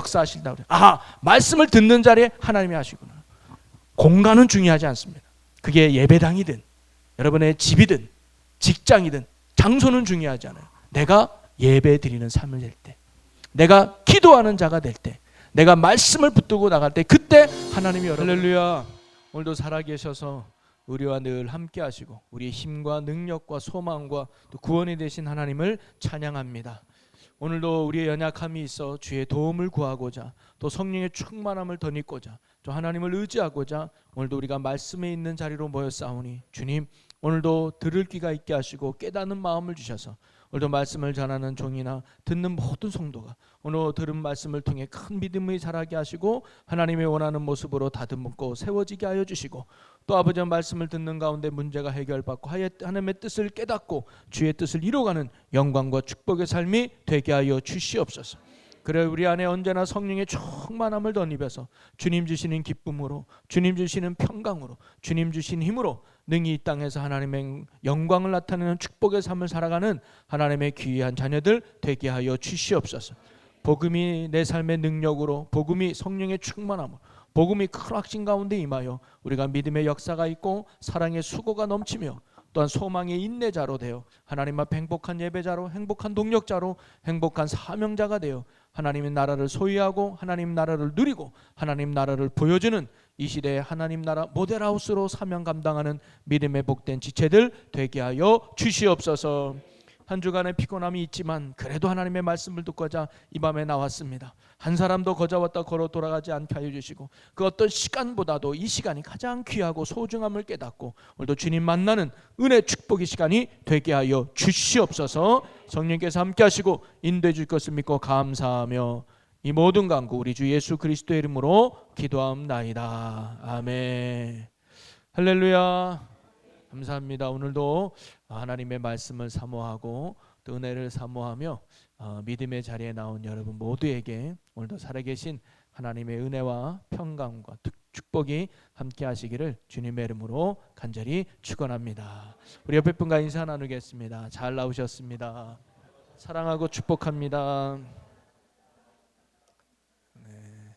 역사하신다고 그래요. 아, 말씀을 듣는 자리에 하나님이 하시구나. 공간은 중요하지 않습니다. 그게 예배당이든 여러분의 집이든 직장이든 장소는 중요하지 않아요. 내가 예배 드리는 삶을 될 때, 내가 기도하는 자가 될 때, 내가 말씀을 붙들고 나갈 때, 그때 하나님이 여러분, 할렐루야, 오늘도 살아계셔서 우리와 늘 함께 하시고 우리의 힘과 능력과 소망과 또 구원이 되신 하나님을 찬양합니다. 오늘도 우리의 연약함이 있어 주의 도움을 구하고자, 또 성령의 충만함을 덧입고자, 또 하나님을 의지하고자 오늘도 우리가 말씀에 있는 자리로 모였사오니 주님, 오늘도 들을 귀가 있게 하시고 깨닫는 마음을 주셔서 오늘도 말씀을 전하는 종이나 듣는 모든 성도가 오늘 들은 말씀을 통해 큰 믿음을 자라게 하시고 하나님의 원하는 모습으로 다듬고 세워지게 하여 주시고, 또 아버지의 말씀을 듣는 가운데 문제가 해결받고 하나님의 뜻을 깨닫고 주의 뜻을 이루어가는 영광과 축복의 삶이 되게 하여 주시옵소서. 그래 우리 안에 언제나 성령의 충만함을 덧입어서 주님 주시는 기쁨으로, 주님 주시는 평강으로, 주님 주신 힘으로 능히 이 땅에서 하나님의 영광을 나타내는 축복의 삶을 살아가는 하나님의 귀한 자녀들 되게 하여 주시옵소서. 복음이 내 삶의 능력으로, 복음이 성령의 충만함으로, 복음이 큰 확신 가운데 임하여 우리가 믿음의 역사가 있고 사랑의 수고가 넘치며 또한 소망의 인내자로 되어 하나님 앞 행복한 예배자로, 행복한 동력자로, 행복한 사명자가 되어 하나님의 나라를 소유하고 하나님 나라를 누리고 하나님 나라를 보여주는 이 시대의 하나님 나라 모델하우스로 사명 감당하는 믿음의 복된 지체들 되게 하여 주시옵소서. 한 주간의 피곤함이 있지만 그래도 하나님의 말씀을 듣고자 이 밤에 나왔습니다. 한 사람도 거저 왔다 걸어 돌아가지 않게 하여 주시고 그 어떤 시간보다도 이 시간이 가장 귀하고 소중함을 깨닫고 오늘도 주님 만나는 은혜 축복의 시간이 되게 하여 주시옵소서. 성령께서 함께 하시고 인도해 줄 것을 믿고 감사하며 이 모든 간구 우리 주 예수 그리스도의 이름으로 기도하옵나이다. 아멘. 할렐루야. 감사합니다. 오늘도 하나님의 말씀을 사모하고 또 은혜를 사모하며 믿음의 자리에 나온 여러분 모두에게 오늘도 살아계신 하나님의 은혜와 평강과 축복이 함께 하시기를 주님의 이름으로 간절히 축원합니다. 우리 옆에 분과 인사 나누겠습니다. 잘 나오셨습니다. 사랑하고 축복합니다. 네.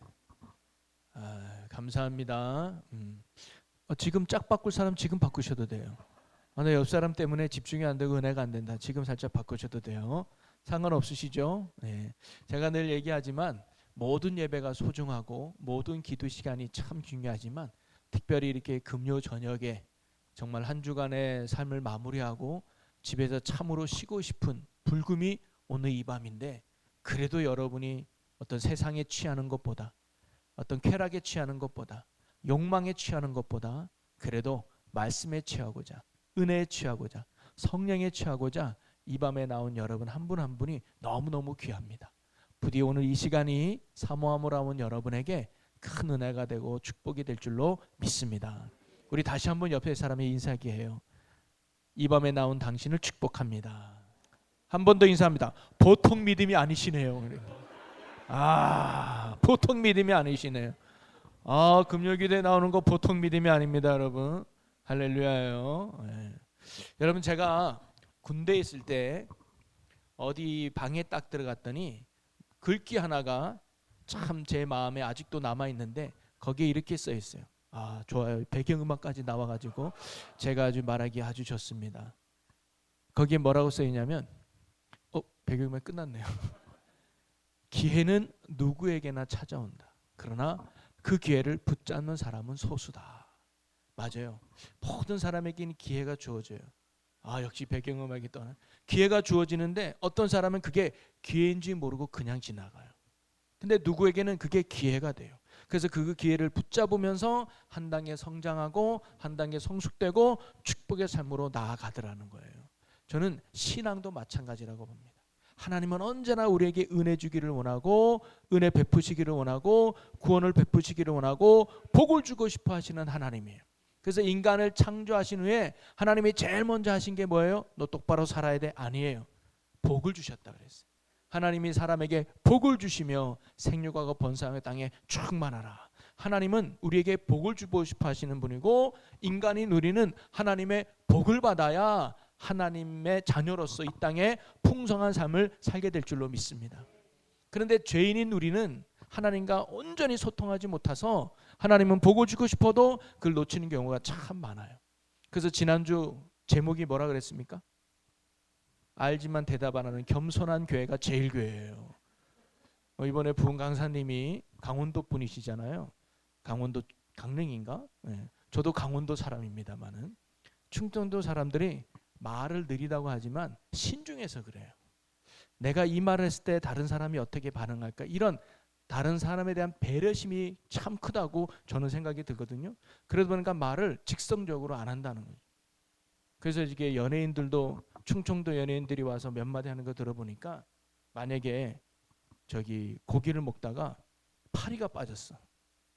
감사합니다. 지금 짝 바꿀 사람 지금 바꾸셔도 돼요. 내 옆 사람 때문에 집중이 안 되고 은혜가 안 된다. 지금 살짝 바꾸셔도 돼요. 상관없으시죠? 네. 제가 늘 얘기하지만 모든 예배가 소중하고 모든 기도 시간이 참 중요하지만 특별히 이렇게 금요 저녁에 정말 한 주간의 삶을 마무리하고 집에서 참으로 쉬고 싶은 불금이 오늘 이 밤인데, 그래도 여러분이 어떤 세상에 취하는 것보다, 어떤 쾌락에 취하는 것보다, 욕망에 취하는 것보다 그래도 말씀에 취하고자, 은혜에 취하고자, 성령에 취하고자 이 밤에 나온 여러분 한 분 한 분이 너무너무 귀합니다. 부디 오늘 이 시간이 사모함으로 나온 여러분에게 큰 은혜가 되고 축복이 될 줄로 믿습니다. 우리 다시 한번 옆에 사람이 인사하게 해요. 이 밤에 나온 당신을 축복합니다. 한 번 더 인사합니다. 보통 믿음이 아니시네요. 보통 믿음이 아니시네요. 금요일기도에 나오는 거 보통 믿음이 아닙니다, 여러분. 할렐루야요. 네. 여러분, 제가 군대에 있을 때 어디 방에 딱 들어갔더니 글귀 하나가 참 제 마음에 아직도 남아 있는데 거기에 이렇게 써 있어요. 좋아요. 배경음악까지 나와가지고 제가 아주 말하기 아주 좋습니다. 거기에 뭐라고 써 있냐면, 배경음악 끝났네요. 기회는 누구에게나 찾아온다. 그러나 그 기회를 붙잡는 사람은 소수다. 맞아요. 모든 사람에게는 기회가 주어져요. 역시 배경음악이 떠나. 기회가 주어지는데 어떤 사람은 그게 기회인지 모르고 그냥 지나가요. 근데 누구에게는 그게 기회가 돼요. 그래서 그 기회를 붙잡으면서 한 단계 성장하고 한 단계 성숙되고 축복의 삶으로 나아가더라는 거예요. 저는 신앙도 마찬가지라고 봅니다. 하나님은 언제나 우리에게 은혜 주기를 원하고 은혜 베푸시기를 원하고 구원을 베푸시기를 원하고 복을 주고 싶어 하시는 하나님이에요. 그래서 인간을 창조하신 후에 하나님이 제일 먼저 하신 게 뭐예요? 너 똑바로 살아야 돼? 아니에요. 복을 주셨다 그랬어요. 하나님이 사람에게 복을 주시며 생육하고 번성의 땅에 충만하라. 하나님은 우리에게 복을 주고 싶어 하시는 분이고 인간이 누리는 하나님의 복을 받아야 하나님의 자녀로서 이 땅에 풍성한 삶을 살게 될 줄로 믿습니다. 그런데 죄인인 우리는 하나님과 온전히 소통하지 못해서 하나님은 보고 주고 싶어도 그걸 놓치는 경우가 참 많아요. 그래서 지난주 제목이 뭐라 그랬습니까? 알지만 대답 안 하는 겸손한 교회가 제일 교회예요. 이번에 부흥 강사님이 강원도 분이시잖아요. 강원도 강릉인가? 네. 저도 강원도 사람입니다만은 충청도 사람들이 말을 느리다고 하지만 신중해서 그래요. 내가 이 말을 했을 때 다른 사람이 어떻게 반응할까? 이런 다른 사람에 대한 배려심이 참 크다고 저는 생각이 들거든요. 그러다 보니까 말을 직설적으로 안 한다는 거죠. 그래서 이게 연예인들도 충청도 연예인들이 와서 몇 마디 하는 거 들어보니까 만약에 저기 고기를 먹다가 파리가 빠졌어.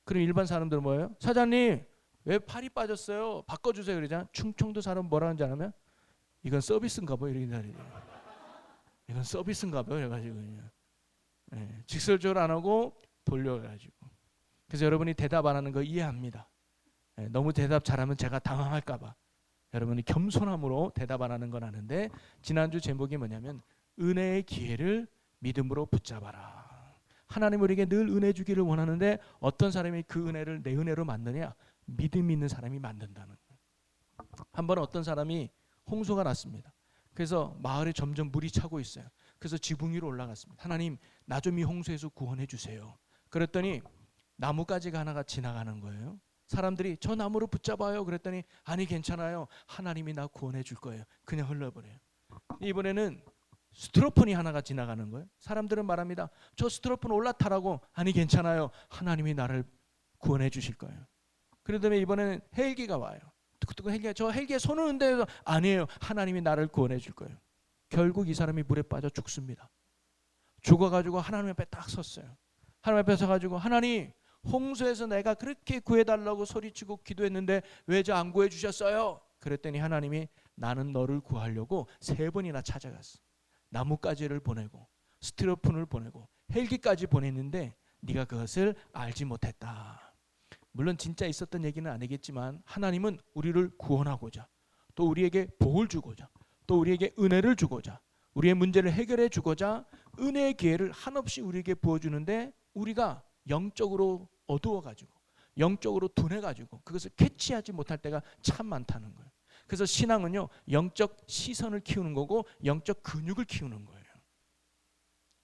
그럼 일반 사람들은 뭐예요? 사장님 왜 팔이 빠졌어요? 바꿔주세요 그러잖아. 충청도 사람 뭐라 하는지 아냐면 이건 서비스인가 봐요 이렇게 말이에요. 이건 서비스인가 봐요 그래가지고 네, 직설적으로 안 하고 돌려가지고. 그래서 여러분이 대답 안 하는 거 이해합니다. 네, 너무 대답 잘하면 제가 당황할까 봐 여러분이 겸손함으로 대답 안 하는 건 아는데, 지난주 제목이 뭐냐면 은혜의 기회를 믿음으로 붙잡아라. 하나님 우리에게 늘 은혜 주기를 원하는데 어떤 사람이 그 은혜를 내 은혜로 만드냐? 믿음 있는 사람이 만든다는 거예요. 한번 어떤 사람이 홍수가 났습니다. 그래서 마을에 점점 물이 차고 있어요. 그래서 지붕 위로 올라갔습니다. 하나님 나 좀 이 홍수에서 구원해 주세요. 그랬더니 나뭇가지가 하나가 지나가는 거예요. 사람들이 저 나무를 붙잡아요. 그랬더니 아니 괜찮아요. 하나님이 나 구원해 줄 거예요. 그냥 흘러버려요. 이번에는 스티로폼이 하나가 지나가는 거예요. 사람들은 말합니다. 저 스티로폼 올라타라고. 아니 괜찮아요. 하나님이 나를 구원해 주실 거예요. 그러더니 이번에는 헬기가 와요. 헬기가 저 헬기에 손을 흔들어서 아니에요. 하나님이 나를 구원해 줄 거예요. 결국 이 사람이 물에 빠져 죽습니다. 죽어가지고 하나님 앞에 딱 섰어요. 하나님 앞에 서가지고 하나님 홍수에서 내가 그렇게 구해달라고 소리치고 기도했는데 왜 저 안 구해 주셨어요? 그랬더니 하나님이 나는 너를 구하려고 3번이나 찾아갔어. 나뭇가지를 보내고 스티로폼을 보내고 헬기까지 보냈는데 네가 그것을 알지 못했다. 물론 진짜 있었던 얘기는 아니겠지만 하나님은 우리를 구원하고자 또 우리에게 복을 주고자 또 우리에게 은혜를 주고자 우리의 문제를 해결해 주고자 은혜의 기회를 한없이 우리에게 부어주는데 우리가 영적으로 어두워가지고 영적으로 둔해가지고 그것을 캐치하지 못할 때가 참 많다는 거예요. 그래서 신앙은요 영적 시선을 키우는 거고 영적 근육을 키우는 거예요.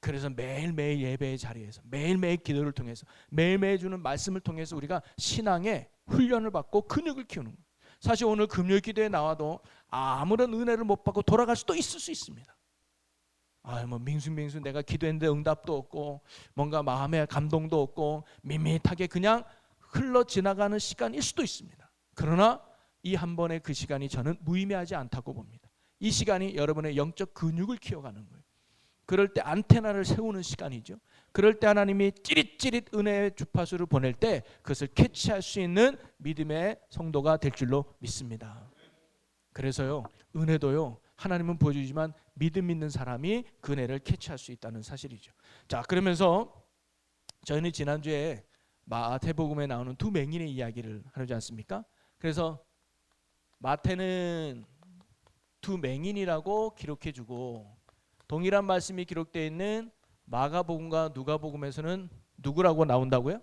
그래서 매일매일 예배의 자리에서 매일매일 기도를 통해서 매일매일 주는 말씀을 통해서 우리가 신앙의 훈련을 받고 근육을 키우는 거예요. 사실 오늘 금요일 기도에 나와도 아무런 은혜를 못 받고 돌아갈 수도 있을 수 있습니다. 뭐 밍숭밍숭 내가 기도했는데 응답도 없고 뭔가 마음에 감동도 없고 밋밋하게 그냥 흘러 지나가는 시간일 수도 있습니다. 그러나 이 한 번의 그 시간이 저는 무의미하지 않다고 봅니다. 이 시간이 여러분의 영적 근육을 키워가는 거예요. 그럴 때 안테나를 세우는 시간이죠. 그럴 때 하나님이 찌릿찌릿 은혜의 주파수를 보낼 때 그것을 캐치할 수 있는 믿음의 성도가 될 줄로 믿습니다. 그래서요 은혜도요 하나님은 보여주지만 믿음 있는 사람이 그 은혜를 캐치할 수 있다는 사실이죠. 자, 그러면서 저희는 지난주에 마태복음에 나오는 2 맹인의 이야기를 하지 않습니까? 그래서 마태는 2 맹인이라고 기록해주고 동일한 말씀이 기록되어 있는 마가복음과 누가복음에서는 누구라고 나온다고요?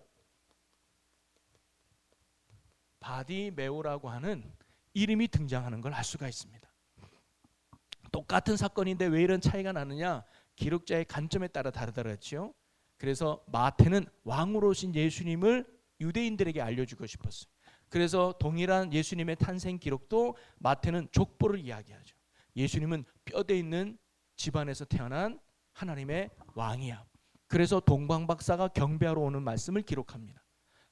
바디메오라고 하는 이름이 등장하는 걸 알 수가 있습니다. 똑같은 사건인데 왜 이런 차이가 나느냐? 기록자의 관점에 따라 다르다고 했죠. 그래서 마태는 왕으로 오신 예수님을 유대인들에게 알려주고 싶었어요. 그래서 동일한 예수님의 탄생 기록도 마태는 족보를 이야기하죠. 예수님은 뼈대 있는 집안에서 태어난 하나님의 왕이야. 그래서 동방박사가 경배하러 오는 말씀을 기록합니다.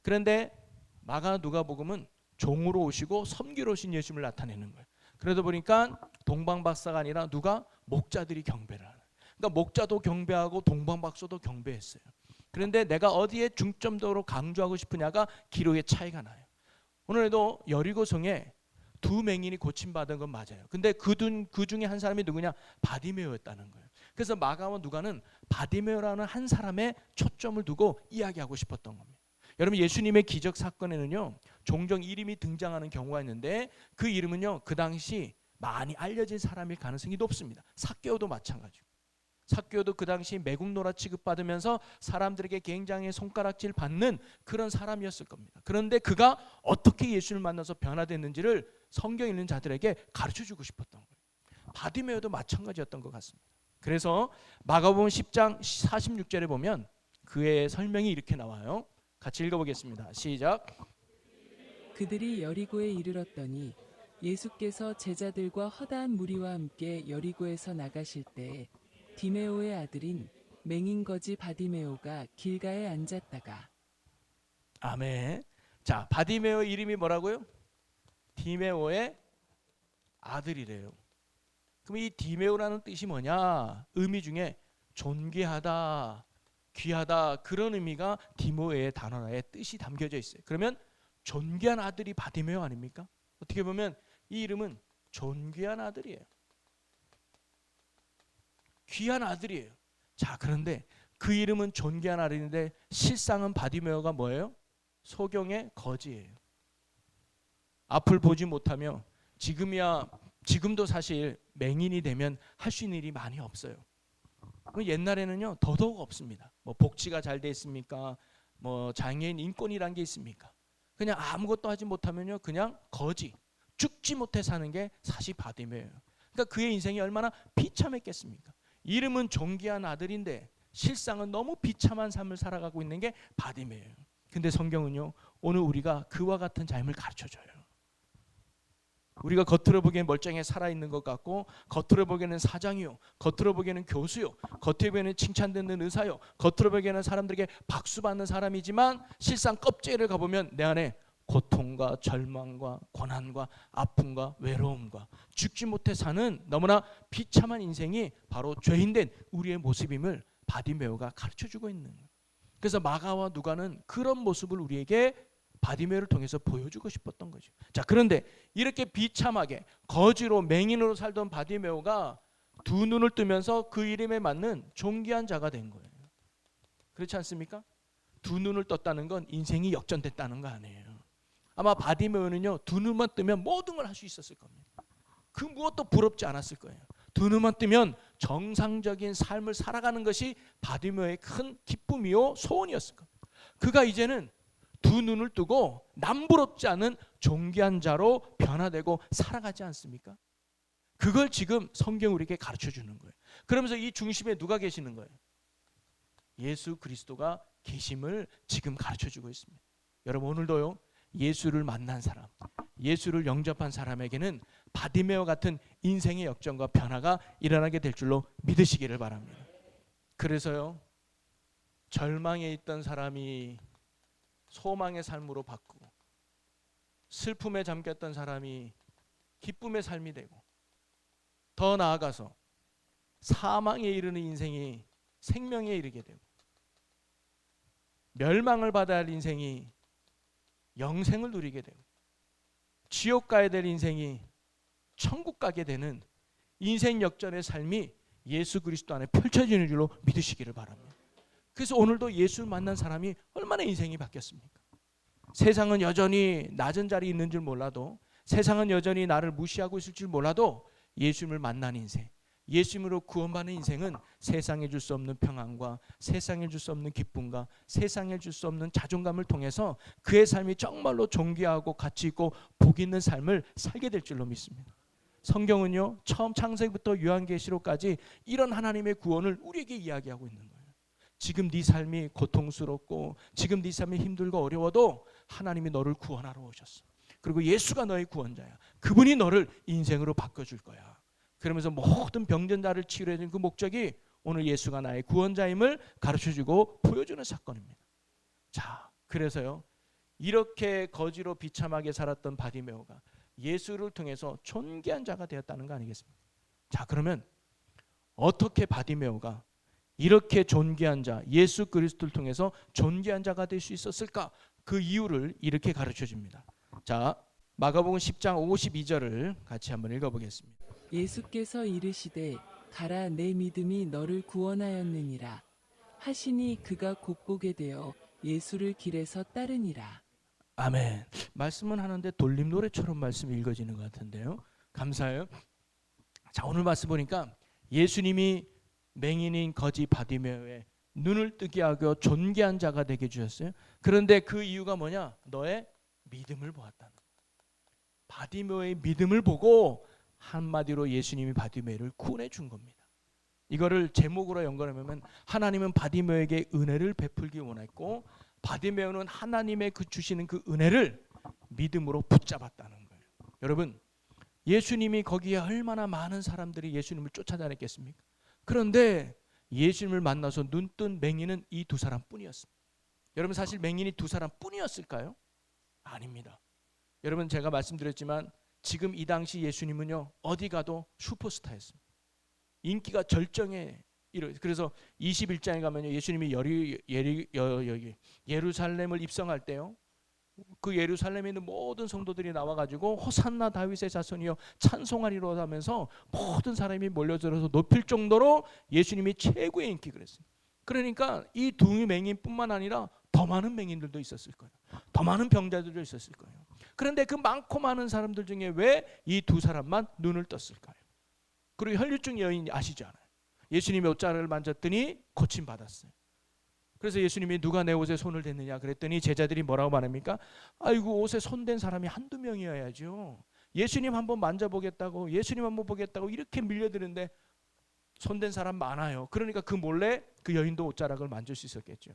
그런데 마가 누가복음은 종으로 오시고 섬기러 오신 예수님을 나타내는 거예요. 그러다 보니까 동방박사가 아니라 누가? 목자들이 경배를 하는. 그러니까 목자도 경배하고 동방박사도 경배했어요. 그런데 내가 어디에 중점적으로 강조하고 싶으냐가 기록의 차이가 나요. 오늘도 여리고성에 2 맹인이 고침받은 건 맞아요. 근데 그 중에 한 사람이 누구냐? 바디메오였다는 거예요. 그래서 마가와 누가는 바디메오라는 한 사람의 초점을 두고 이야기하고 싶었던 겁니다. 여러분 예수님의 기적 사건에는요 종종 이름이 등장하는 경우가 있는데 그 이름은요 그 당시 많이 알려진 사람일 가능성이 높습니다. 삭개오도 마찬가지고. 삭개오도 그 당시 매국노라 취급받으면서 사람들에게 굉장히 손가락질 받는 그런 사람이었을 겁니다. 그런데 그가 어떻게 예수를 만나서 변화됐는지를 성경 읽는 자들에게 가르쳐주고 싶었던 거예요. 바디메오도 마찬가지였던 것 같습니다. 그래서 마가복음 10장 46절에 보면 그의 설명이 이렇게 나와요. 같이 읽어보겠습니다. 시작. 그들이 여리고에 이르렀더니 예수께서 제자들과 허다한 무리와 함께 여리고에서 나가실 때 디메오의 아들인 맹인거지 바디메오가 길가에 앉았다가. 아멘. 자, 바디메오 이름이 뭐라고요? 디메오의 아들이래요. 그럼 이 디메오라는 뜻이 뭐냐? 의미 중에 존귀하다, 귀하다, 그런 의미가 디메오의 단어의 뜻이 담겨져 있어요. 그러면 존귀한 아들이 바디메오 아닙니까? 어떻게 보면 이 이름은 존귀한 아들이에요. 귀한 아들이에요. 자, 그런데 그 이름은 존귀한 아들인데 실상은 바디메오가 뭐예요? 소경의 거지예요. 앞을 보지 못하며 지금도 사실 맹인이 되면 할 수 있는 일이 많이 없어요. 옛날에는요 더더욱 없습니다. 뭐 복지가 잘 돼 있습니까? 뭐 장애인 인권이란 게 있습니까? 그냥 아무것도 하지 못하면요 그냥 거지, 죽지 못해 사는 게 사실 바디메오예요. 그러니까 그의 인생이 얼마나 비참했겠습니까? 이름은 존귀한 아들인데 실상은 너무 비참한 삶을 살아가고 있는 게 바디메오예요. 근데 성경은요 오늘 우리가 그와 같은 삶을 가르쳐줘요. 우리가 겉으로 보기엔 멀쩡해 살아있는 것 같고, 겉으로 보기에는 사장이요, 겉으로 보기에는 교수요, 겉으로 보기에는 칭찬듣는 의사요, 겉으로 보기에는 사람들에게 박수받는 사람이지만 실상 껍질을 가보면 내 안에 고통과 절망과 고난과 아픔과 외로움과 죽지 못해 사는 너무나 비참한 인생이 바로 죄인된 우리의 모습임을 바디메오가 가르쳐주고 있는 거예요. 그래서 마가와 누가는 그런 모습을 우리에게 바디메오를 통해서 보여주고 싶었던 거죠. 자, 그런데 이렇게 비참하게 거지로 맹인으로 살던 바디메오가 두 눈을 뜨면서 그 이름에 맞는 존귀한 자가 된 거예요. 그렇지 않습니까? 두 눈을 떴다는 건 인생이 역전됐다는 거 아니에요. 아마 바디메오는요 두 눈만 뜨면 모든 걸 할 수 있었을 겁니다. 그 무엇도 부럽지 않았을 거예요. 두 눈만 뜨면 정상적인 삶을 살아가는 것이 바디메오의 큰 기쁨이요 소원이었을 겁니다. 그가 이제는 두 눈을 뜨고 남부럽지 않은 존귀한 자로 변화되고 살아가지 않습니까? 그걸 지금 성경 우리에게 가르쳐 주는 거예요. 그러면서 이 중심에 누가 계시는 거예요? 예수 그리스도가 계심을 지금 가르쳐 주고 있습니다. 여러분 오늘도요 예수를 만난 사람, 예수를 영접한 사람에게는 바디메오 같은 인생의 역전과 변화가 일어나게 될 줄로 믿으시기를 바랍니다. 그래서요 절망에 있던 사람이 소망의 삶으로 바꾸고, 슬픔에 잠겼던 사람이 기쁨의 삶이 되고, 더 나아가서 사망에 이르는 인생이 생명에 이르게 되고, 멸망을 받아야 할 인생이 영생을 누리게 되고, 지옥 가야 될 인생이 천국 가게 되는 인생 역전의 삶이 예수 그리스도 안에 펼쳐지는 줄로 믿으시기를 바랍니다. 그래서 오늘도 예수를 만난 사람이 얼마나 인생이 바뀌었습니까? 세상은 여전히 낮은 자리에 있는 줄 몰라도, 세상은 여전히 나를 무시하고 있을 줄 몰라도 예수님을 만난 인생, 예수님으로 구원받는 인생은 세상에 줄 수 없는 평안과 세상에 줄 수 없는 기쁨과 세상에 줄 수 없는 자존감을 통해서 그의 삶이 정말로 존귀하고 가치 있고 복 있는 삶을 살게 될 줄로 믿습니다. 성경은요 처음 창세기부터 요한계시록까지 이런 하나님의 구원을 우리에게 이야기하고 있는 거예요. 지금 네 삶이 고통스럽고 지금 네 삶이 힘들고 어려워도 하나님이 너를 구원하러 오셨어. 그리고 예수가 너의 구원자야. 그분이 너를 인생으로 바꿔줄 거야. 그러면서 모든 병든 자를 치유해 주는 그 목적이 오늘 예수가 나의 구원자임을 가르쳐주고 보여주는 사건입니다. 자, 그래서요 이렇게 거지로 비참하게 살았던 바디메오가 예수를 통해서 존귀한 자가 되었다는 거 아니겠습니까? 자, 그러면 어떻게 바디메오가 이렇게 존귀한 자, 예수 그리스도를 통해서 존귀한 자가 될 수 있었을까? 그 이유를 이렇게 가르쳐 줍니다. 자, 마가복음 10장 52절을 같이 한번 읽어보겠습니다. 예수께서 이르시되 가라 내 믿음이 너를 구원하였느니라 하시니 그가 곧 보게 되어 예수를 길에서 따르니라. 아멘. 말씀은 하는데 돌림 노래처럼 말씀이 읽어지는 것 같은데요. 감사해요. 자, 오늘 말씀 보니까 예수님이 맹인인 거지 바디메오의 눈을 뜨게 하고 존귀한 자가 되게 주셨어요. 그런데 그 이유가 뭐냐? 너의 믿음을 보았다는 거예요. 바디메오의 믿음을 보고 한마디로 예수님이 바디메오를 구원해 준 겁니다. 이거를 제목으로 연결하면 하나님은 바디메오에게 은혜를 베풀기 원했고 바디메오는 하나님의 그 주시는 그 은혜를 믿음으로 붙잡았다는 거예요. 여러분, 예수님이 거기에 얼마나 많은 사람들이 예수님을 쫓아다녔겠습니까? 그런데 예수님을 만나서 눈뜬 맹인은 이 두 사람뿐이었습니다. 여러분, 사실 맹인이 두 사람뿐이었을까요? 아닙니다. 여러분, 제가 말씀드렸지만 지금 이 당시 예수님은요, 어디 가도 슈퍼스타였습니다. 인기가 절정에 이르. 그래서 21장에 가면요, 예수님이 예루살렘을 입성할 때요, 그 예루살렘에 있는 모든 성도들이 나와가지고 호산나 다윗의 자손이여 찬송하리로 하면서 모든 사람이 몰려들어서 높일 정도로 예수님이 최고의 인기 그랬어요. 그러니까 이 두 맹인뿐만 아니라 더 많은 맹인들도 있었을 거예요. 더 많은 병자들도 있었을 거예요. 그런데 그 많고 많은 사람들 중에 왜 이 두 사람만 눈을 떴을까요? 그리고 혈류증 여인 아시지 않아요? 예수님의 옷자락을 만졌더니 고침받았어요. 그래서 예수님이 누가 내 옷에 손을 댔느냐 그랬더니 제자들이 뭐라고 말합니까? 아이고, 옷에 손댄 사람이 한두 명이어야죠. 예수님 한번 만져보겠다고, 예수님 한번 보겠다고 이렇게 밀려드는데 손댄 사람 많아요. 그러니까 그 몰래 그 여인도 옷자락을 만질 수 있었겠죠.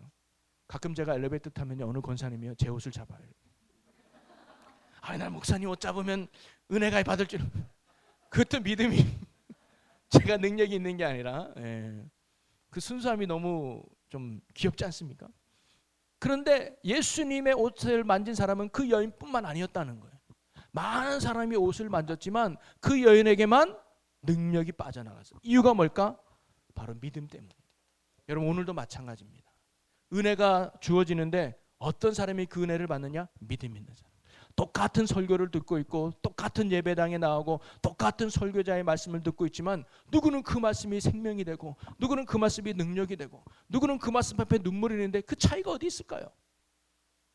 가끔 제가 엘리베이터 타면요, 어느 권사님이요, 제 옷을 잡아요. 날 목사님 옷 잡으면 은혜가 받을 줄. 그것도 믿음이 제가 능력이 있는 게 아니라 그 순수함이 너무 좀 귀엽지 않습니까? 그런데 예수님의 옷을 만진 사람은 그 여인뿐만 아니었다는 거예요. 많은 사람이 옷을 만졌지만 그 여인에게만 능력이 빠져나갔어요. 이유가 뭘까? 바로 믿음 때문입니다. 여러분, 오늘도 마찬가지입니다. 은혜가 주어지는데 어떤 사람이 그 은혜를 받느냐? 믿음 있는 사람. 똑같은 설교를 듣고 있고 똑같은 예배당에 나오고 똑같은 설교자의 말씀을 듣고 있지만 누구는 그 말씀이 생명이 되고 누구는 그 말씀이 능력이 되고 누구는 그 말씀 앞에 눈물이 있는데 그 차이가 어디 있을까요?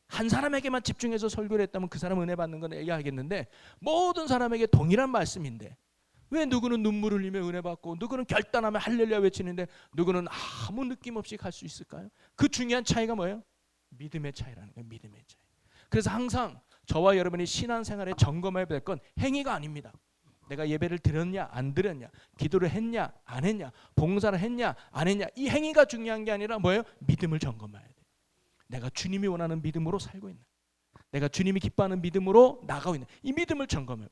한 사람에게만 집중해서 설교를 했다면 그 사람 은혜 받는 건 얘기하겠는데 모든 사람에게 동일한 말씀인데 왜 누구는 눈물 흘리며 은혜 받고 누구는 결단하며 할렐루야 외치는데 누구는 아무 느낌 없이 갈 수 있을까요? 그 중요한 차이가 뭐예요? 믿음의 차이라는 거예요. 믿음의 차이. 그래서 항상 저와 여러분이 신앙생활에 점검해야 될 건 행위가 아닙니다. 내가 예배를 드렸냐 안 드렸냐, 기도를 했냐 안 했냐, 봉사를 했냐 안 했냐, 이 행위가 중요한 게 아니라 뭐예요? 믿음을 점검해야 돼요. 내가 주님이 원하는 믿음으로 살고 있나, 내가 주님이 기뻐하는 믿음으로 나가고 있나, 이 믿음을 점검해요.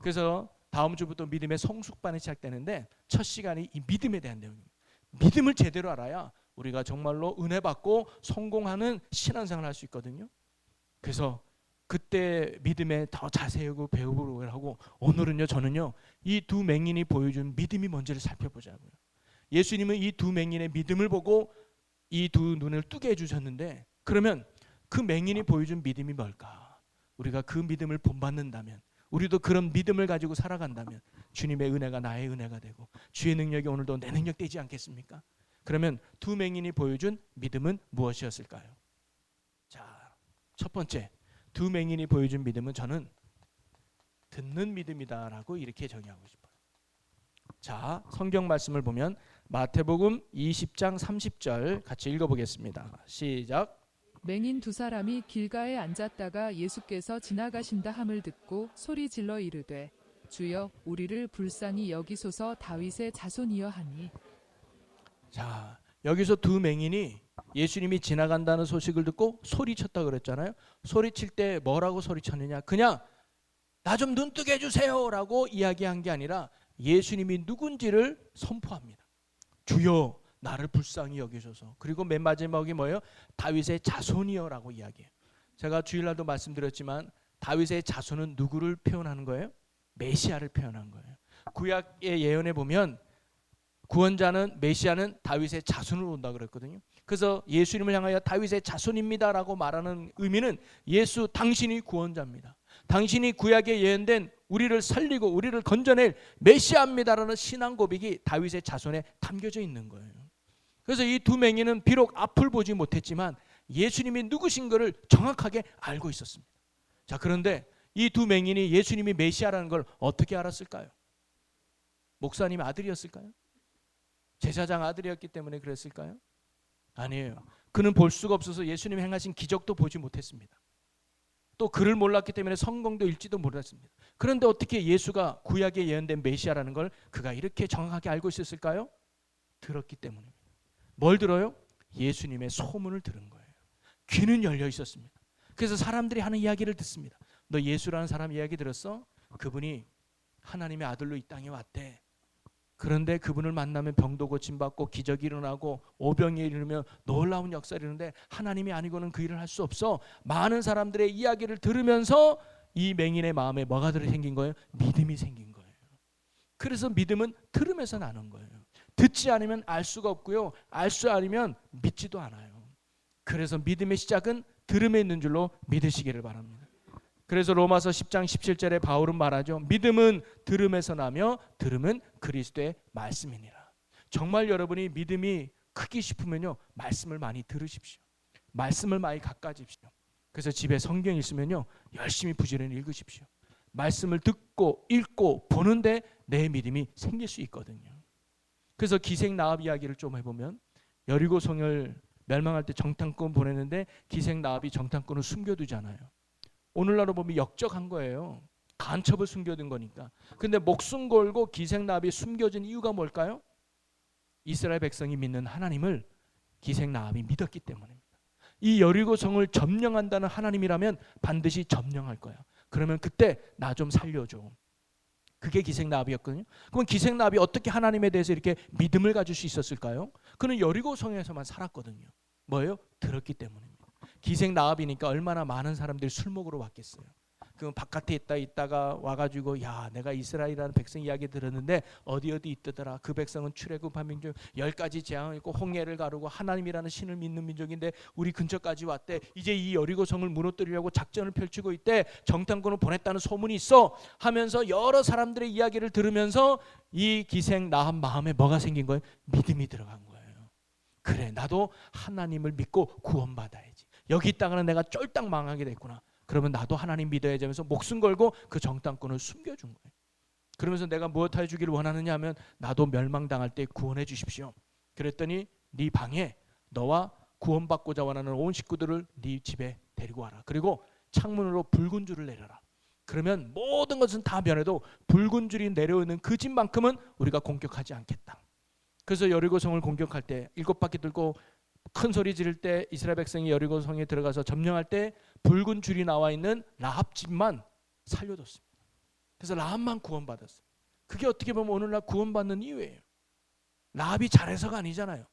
그래서 다음 주부터 믿음의 성숙반이 시작되는데 첫 시간이 이 믿음에 대한 내용입니다. 믿음을 제대로 알아야 우리가 정말로 은혜 받고 성공하는 신앙생활을 할 수 있거든요. 그래서 그때 믿음에 더 자세히 배우고 하고 오늘은요, 저는요, 이 두 맹인이 보여준 믿음이 뭔지를 살펴보자고요. 예수님은 이 두 맹인의 믿음을 보고 이 두 눈을 뜨게 해주셨는데 그러면 그 맹인이 보여준 믿음이 뭘까? 우리가 그 믿음을 본받는다면, 우리도 그런 믿음을 가지고 살아간다면 주님의 은혜가 나의 은혜가 되고 주의 능력이 오늘도 내 능력 되지 않겠습니까? 그러면 두 맹인이 보여준 믿음은 무엇이었을까요? 자, 첫 번째, 두 맹인이 보여준 믿음은 저는 듣는 믿음이다라고 이렇게 정의하고 싶어요. 자, 성경 말씀을 보면 마태복음 20장 30절 같이 읽어보겠습니다. 시작. 맹인 두 사람이 길가에 앉았다가 예수께서 지나가신다 함을 듣고 소리 질러 이르되 주여 우리를 불쌍히 여기소서 다윗의 자손이여 하니. 자, 여기서 두 맹인이 예수님이 지나간다는 소식을 듣고 소리쳤다 그랬잖아요. 소리칠 때 뭐라고 소리쳤느냐? 그냥 나 좀 눈뜨게 해주세요 라고 이야기한 게 아니라 예수님이 누군지를 선포합니다. 주여 나를 불쌍히 여기소서. 그리고 맨 마지막이 뭐예요? 다윗의 자손이여 라고 이야기해요. 제가 주일날도 말씀드렸지만 다윗의 자손은 누구를 표현하는 거예요? 메시아를 표현한 거예요. 구약의 예언에 보면 구원자는, 메시아는 다윗의 자손으로 온다 그랬거든요. 그래서 예수님을 향하여 다윗의 자손입니다라고 말하는 의미는 예수 당신이 구원자입니다. 당신이 구약에 예언된 우리를 살리고 우리를 건져낼 메시아입니다라는 신앙 고백이 다윗의 자손에 담겨져 있는 거예요. 그래서 이 두 맹인은 비록 앞을 보지 못했지만 예수님이 누구신 것을 정확하게 알고 있었습니다. 자, 그런데 이 두 맹인이 예수님이 메시아라는 걸 어떻게 알았을까요? 목사님의 아들이었을까요? 제사장 아들이었기 때문에 그랬을까요? 아니에요. 그는 볼 수가 없어서 예수님 행하신 기적도 보지 못했습니다. 또 그를 몰랐기 때문에 성경도 읽지도 몰랐습니다. 그런데 어떻게 예수가 구약에 예언된 메시아라는 걸 그가 이렇게 정확하게 알고 있었을까요? 들었기 때문입니다. 뭘 들어요? 예수님의 소문을 들은 거예요. 귀는 열려 있었습니다. 그래서 사람들이 하는 이야기를 듣습니다. 너 예수라는 사람 이야기 들었어? 그분이 하나님의 아들로 이 땅에 왔대. 그런데 그분을 만나면 병도 고침받고 기적이 일어나고 오병이 일으면 놀라운 역사를 이루는데 하나님이 아니고는 그 일을 할 수 없어. 많은 사람들의 이야기를 들으면서 이 맹인의 마음에 뭐가 생긴 거예요? 믿음이 생긴 거예요. 그래서 믿음은 들으면서 나는 거예요. 듣지 않으면 알 수가 없고요. 알 수 아니면 믿지도 않아요. 그래서 믿음의 시작은 들음에 있는 줄로 믿으시기를 바랍니다. 그래서 로마서 10장 17절에 바울은 말하죠. 믿음은 들음에서 나며 들음은 그리스도의 말씀이니라. 정말 여러분이 믿음이 크기 싶으면요, 말씀을 많이 들으십시오. 말씀을 많이 가까이십시오. 그래서 집에 성경 있으면요, 열심히 부지런히 읽으십시오. 말씀을 듣고 읽고 보는데 내 믿음이 생길 수 있거든요. 그래서 기생 나합 이야기를 좀 해보면 여리고 성을 멸망할 때 정탐꾼 보냈는데 기생 나합이 정탐꾼을 숨겨두잖아요. 오늘날로 보면 역적한 거예요. 간첩을 숨겨둔 거니까. 근데 목숨 걸고 기생 나합이 숨겨진 이유가 뭘까요? 이스라엘 백성이 믿는 하나님을 기생 나합이 믿었기 때문입니다. 이 여리고 성을 점령한다는 하나님이라면 반드시 점령할 거야. 그러면 그때 나 좀 살려줘. 그게 기생 나합이었거든요. 그럼 기생 나합이 어떻게 하나님에 대해서 이렇게 믿음을 가질 수 있었을까요? 그는 여리고 성에서만 살았거든요. 뭐예요? 들었기 때문입니다. 기생 나합이니까 얼마나 많은 사람들이 술 먹으러 왔겠어요. 그럼 바깥에 있다가 와가지고 야 내가 이스라엘이라는 백성 이야기 들었는데 어디 있더라. 그 백성은 출애굽한 중 10가지 재앙을 있고 홍해를 가르고 하나님이라는 신을 믿는 민족인데 우리 근처까지 왔대. 이제 이 여리고성을 무너뜨리려고 작전을 펼치고 있대. 정탐꾼을 보냈다는 소문이 있어 하면서 여러 사람들의 이야기를 들으면서 이 기생 나합 마음에 뭐가 생긴 거예요? 믿음이 들어간 거예요. 그래 나도 하나님을 믿고 구원받아야지. 여기 있다가는 내가 쫄딱 망하게 됐구나. 그러면 나도 하나님 믿어야지 하면서 목숨 걸고 그 정탐꾼을 숨겨준 거예요. 그러면서 내가 무엇 해주기를 원하느냐 하면 나도 멸망당할 때 구원해 주십시오. 그랬더니 네 방에 너와 구원받고자 원하는 온 식구들을 네 집에 데리고 와라. 그리고 창문으로 붉은 줄을 내려라. 그러면 모든 것은 다 변해도 붉은 줄이 내려오는 그 집만큼은 우리가 공격하지 않겠다. 그래서 여리고성을 공격할 때 7바퀴 들고 큰 소리 지를 때 이스라엘 백성이 여리고 성에 들어가서 점령할 때 붉은 줄이 나와 있는 라합 집만 살려뒀습니다. 그래서 라합만 구원받았어요. 그게 어떻게 보면 오늘날 구원받는 이유예요. 라합이 잘해서가 아니잖아요.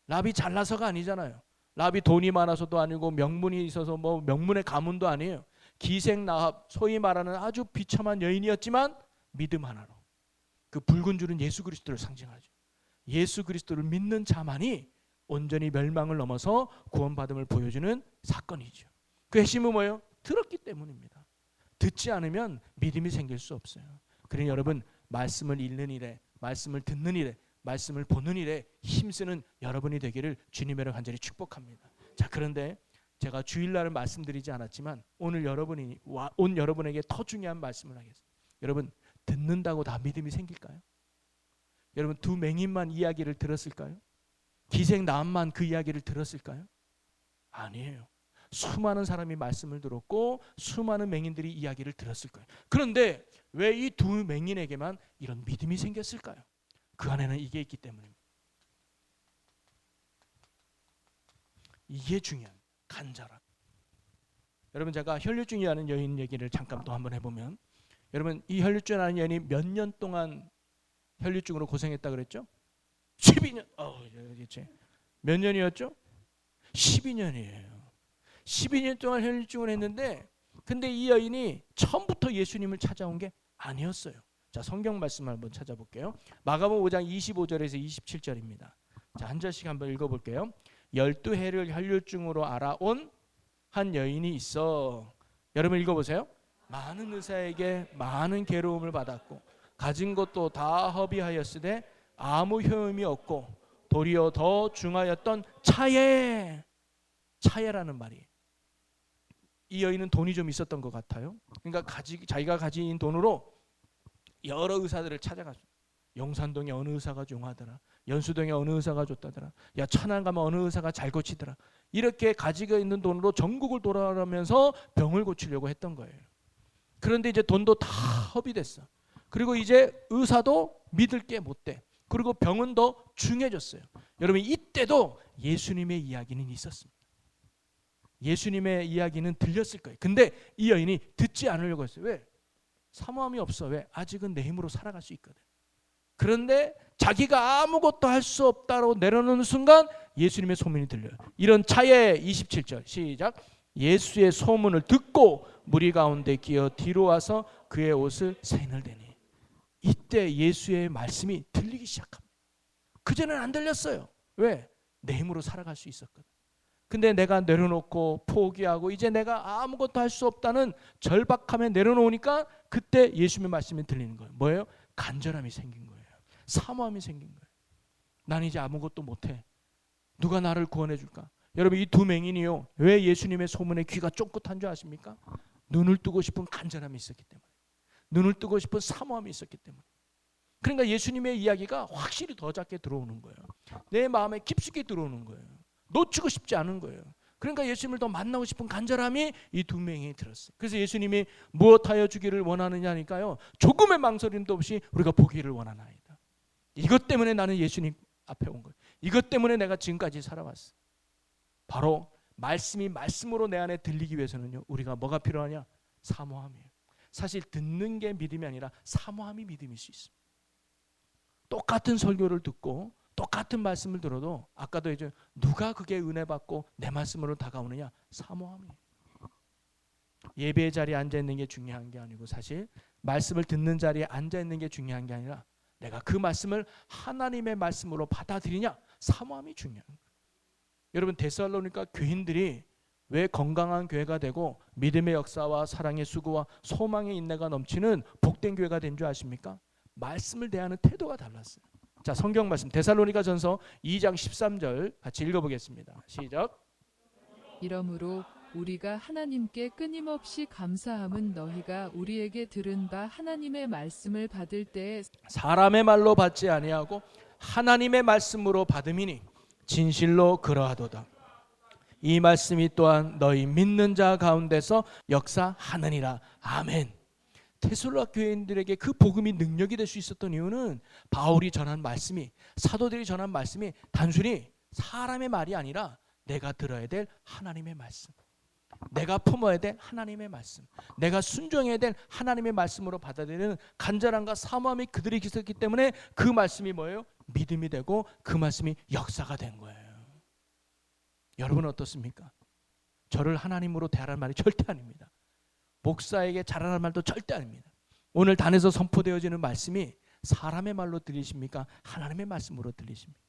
라합이 잘나서가 아니잖아요. 라합이 돈이 많아서도 아니고 명문이 있어서 뭐 명문의 가문도 아니에요. 기생 라합, 소위 말하는 아주 비참한 여인이었지만 믿음 하나로. 그 붉은 줄은 예수 그리스도를 상징하죠. 예수 그리스도를 믿는 자만이 온전히 멸망을 넘어서 구원받음을 보여주는 사건이죠. 그 핵심은 뭐예요? 들었기 때문입니다. 듣지 않으면 믿음이 생길 수 없어요. 그러니 여러분 말씀을 읽는 일에, 말씀을 듣는 일에, 말씀을 보는 일에 힘쓰는 여러분이 되기를 주님으로 간절히 축복합니다. 자, 그런데 제가 주일날을 말씀드리지 않았지만 오늘 온 여러분에게 더 중요한 말씀을 하겠습니다. 여러분 듣는다고 다 믿음이 생길까요? 여러분 두 맹인만 이야기를 들었을까요? 기생 나합만 그 이야기를 들었을까요? 아니에요. 수많은 사람이 말씀을 들었고 수많은 맹인들이 이야기를 들었을 거예요. 그런데 왜 이 두 맹인에게만 이런 믿음이 생겼을까요? 그 안에는 이게 있기 때문입니다. 이게 중요한 간절함. 여러분 제가 혈류증이라는 여인 얘기를 잠깐 또 한번 해보면 여러분 이 혈류증이라는 여인이 몇 년 동안 혈류증으로 고생했다 그랬죠? 12년. 몇 년이었죠? 12년이에요. 12년 동안 혈류증을 했는데 근데 이 여인이 처음부터 예수님을 찾아온 게 아니었어요. 자, 성경 말씀을 한번 찾아볼게요. 마가복음 5장 25절에서 27절입니다. 자, 한 절씩 한번 읽어볼게요. 12해를 혈류증으로 알아온 한 여인이 있어. 여러분 읽어보세요. 많은 의사에게 많은 괴로움을 받았고 가진 것도 다 허비하였으되 아무 효험이 없고 도리어 더 중하였던 차예라는 말이. 이 여인은 돈이 좀 있었던 것 같아요. 그러니까 자기가 가진 돈으로 여러 의사들을 찾아갔어요. 용산동에 어느 의사가 용하더라. 연수동에 어느 의사가 줬다더라. 야, 천안 가면 어느 의사가 잘 고치더라. 이렇게 가지고 있는 돈으로 전국을 돌아다니면서 병을 고치려고 했던 거예요. 그런데 이제 돈도 다 허비됐어. 그리고 이제 의사도 믿을 게 못 돼. 그리고 병은 더 중해졌어요. 여러분, 이때도 예수님의 이야기는 있었습니다. 예수님의 이야기는 들렸을 거예요. 근데 이 여인이 듣지 않으려고 했어요. 왜? 사모함이 없어. 왜? 아직은 내 힘으로 살아갈 수 있거든. 그런데 자기가 아무것도 할 수 없다고 내려놓는 순간 예수님의 소문이 들려요. 이런 차에 27절 시작. 예수의 소문을 듣고 무리 가운데 기어 뒤로 와서 그의 옷을 세인을 대니. 이때 예수의 말씀이 들리기 시작합니다. 그전에는 안 들렸어요. 왜? 내 힘으로 살아갈 수 있었거든. 근데 내가 내려놓고 포기하고 이제 내가 아무것도 할 수 없다는 절박함에 내려놓으니까 그때 예수님의 말씀이 들리는 거예요. 뭐예요? 간절함이 생긴 거예요. 사모함이 생긴 거예요. 난 이제 아무것도 못해. 누가 나를 구원해 줄까? 여러분, 이 두 맹인이요, 왜 예수님의 소문에 귀가 쫑긋한 줄 아십니까? 눈을 뜨고 싶은 간절함이 있었기 때문에, 눈을 뜨고 싶은 사모함이 있었기 때문에. 그러니까 예수님의 이야기가 확실히 더 작게 들어오는 거예요. 내 마음에 깊숙이 들어오는 거예요. 놓치고 싶지 않은 거예요. 그러니까 예수님을 더 만나고 싶은 간절함이 이 두 명이 들었어요. 그래서 예수님이 무엇하여 주기를 원하느냐니까요, 조금의 망설임도 없이 우리가 보기를 원하나이다. 이것 때문에 나는 예수님 앞에 온 거예요. 이것 때문에 내가 지금까지 살아왔어. 바로 말씀이 말씀으로 내 안에 들리기 위해서는요, 우리가 뭐가 필요하냐? 사모함이에요. 사실 듣는 게 믿음이 아니라 사모함이 믿음일 수 있습니다. 똑같은 설교를 듣고 똑같은 말씀을 들어도 아까도 이제 누가 그게 은혜 받고 내 말씀으로 다가오느냐? 사모함이에요. 예배의 자리에 앉아 있는 게 중요한 게 아니고, 사실 말씀을 듣는 자리에 앉아 있는 게 중요한 게 아니라 내가 그 말씀을 하나님의 말씀으로 받아들이냐? 사모함이 중요한 거예요. 여러분, 데살로니가 교인들이 왜 건강한 교회가 되고 믿음의 역사와 사랑의 수고와 소망의 인내가 넘치는 복된 교회가 된 줄 아십니까? 말씀을 대하는 태도가 달랐어요. 자, 성경 말씀 데살로니가전서 2장 13절 같이 읽어보겠습니다. 시작. 이러므로 우리가 하나님께 끊임없이 감사함은 너희가 우리에게 들은 바 하나님의 말씀을 받을 때에 사람의 말로 받지 아니하고 하나님의 말씀으로 받음이니 진실로 그러하도다. 이 말씀이 또한 너희 믿는 자 가운데서 역사하느니라. 아멘. 데살로니가 교인들에게 그 복음이 능력이 될 수 있었던 이유는 바울이 전한 말씀이, 사도들이 전한 말씀이 단순히 사람의 말이 아니라 내가 들어야 될 하나님의 말씀, 내가 품어야 될 하나님의 말씀, 내가 순종해야 될 하나님의 말씀으로 받아들이는 간절함과 사모함이 그들이 있었기 때문에 그 말씀이 뭐예요? 믿음이 되고 그 말씀이 역사가 된 거예요. 여러분은 어떻습니까? 저를 하나님으로 대하라는 말이 절대 아닙니다. 목사에게 잘하라는 말도 절대 아닙니다. 오늘 단에서 선포되어지는 말씀이 사람의 말로 들리십니까? 하나님의 말씀으로 들리십니까?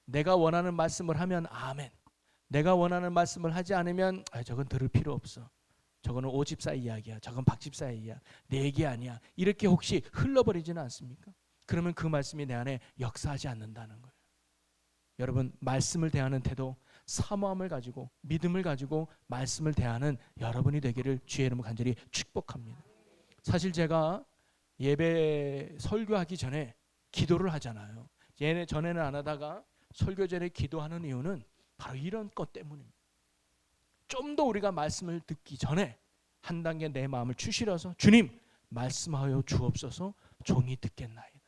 내가 원하는 말씀을 하면 아멘. 내가 원하는 말씀을 하지 않으면 저건 들을 필요 없어. 저거는 오집사 이야기야. 저건 박집사 이야기야. 내 얘기 아니야. 이렇게 혹시 흘러버리지는 않습니까? 그러면 그 말씀이 내 안에 역사하지 않는다는 거예요. 여러분, 말씀을 대하는 태도, 사모함을 가지고 믿음을 가지고 말씀을 대하는 여러분이 되기를 주의 이름으로 간절히 축복합니다. 사실 제가 예배 설교하기 전에 기도를 하잖아요. 전에는 안 하다가 설교 전에 기도하는 이유는 바로 이런 것 때문입니다. 좀 더 우리가 말씀을 듣기 전에 한 단계 내 마음을 추스려서 주님 말씀하여 주옵소서, 종이 듣겠나이다.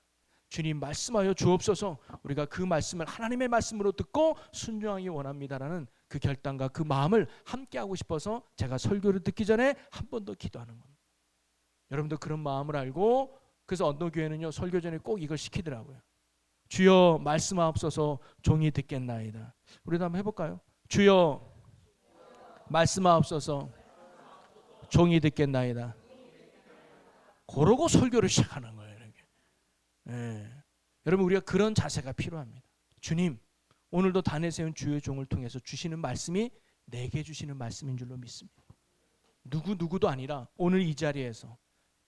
주님 말씀하여 주옵소서, 우리가 그 말씀을 하나님의 말씀으로 듣고 순종하기 원합니다라는 그 결단과 그 마음을 함께 하고 싶어서 제가 설교를 듣기 전에 한 번 더 기도하는 겁니다. 여러분도 그런 마음을 알고, 그래서 언도교회는요 설교 전에 꼭 이걸 시키더라고요. 주여 말씀하옵소서, 종이 듣겠나이다. 우리도 한번 해볼까요? 주여 말씀하옵소서, 종이 듣겠나이다. 그러고 설교를 시작하는 거예요. 여러분, 우리가 그런 자세가 필요합니다. 주님, 오늘도 단에 세운 주의 종을 통해서 주시는 말씀이 내게 주시는 말씀인 줄로 믿습니다. 누구도 아니라 오늘 이 자리에서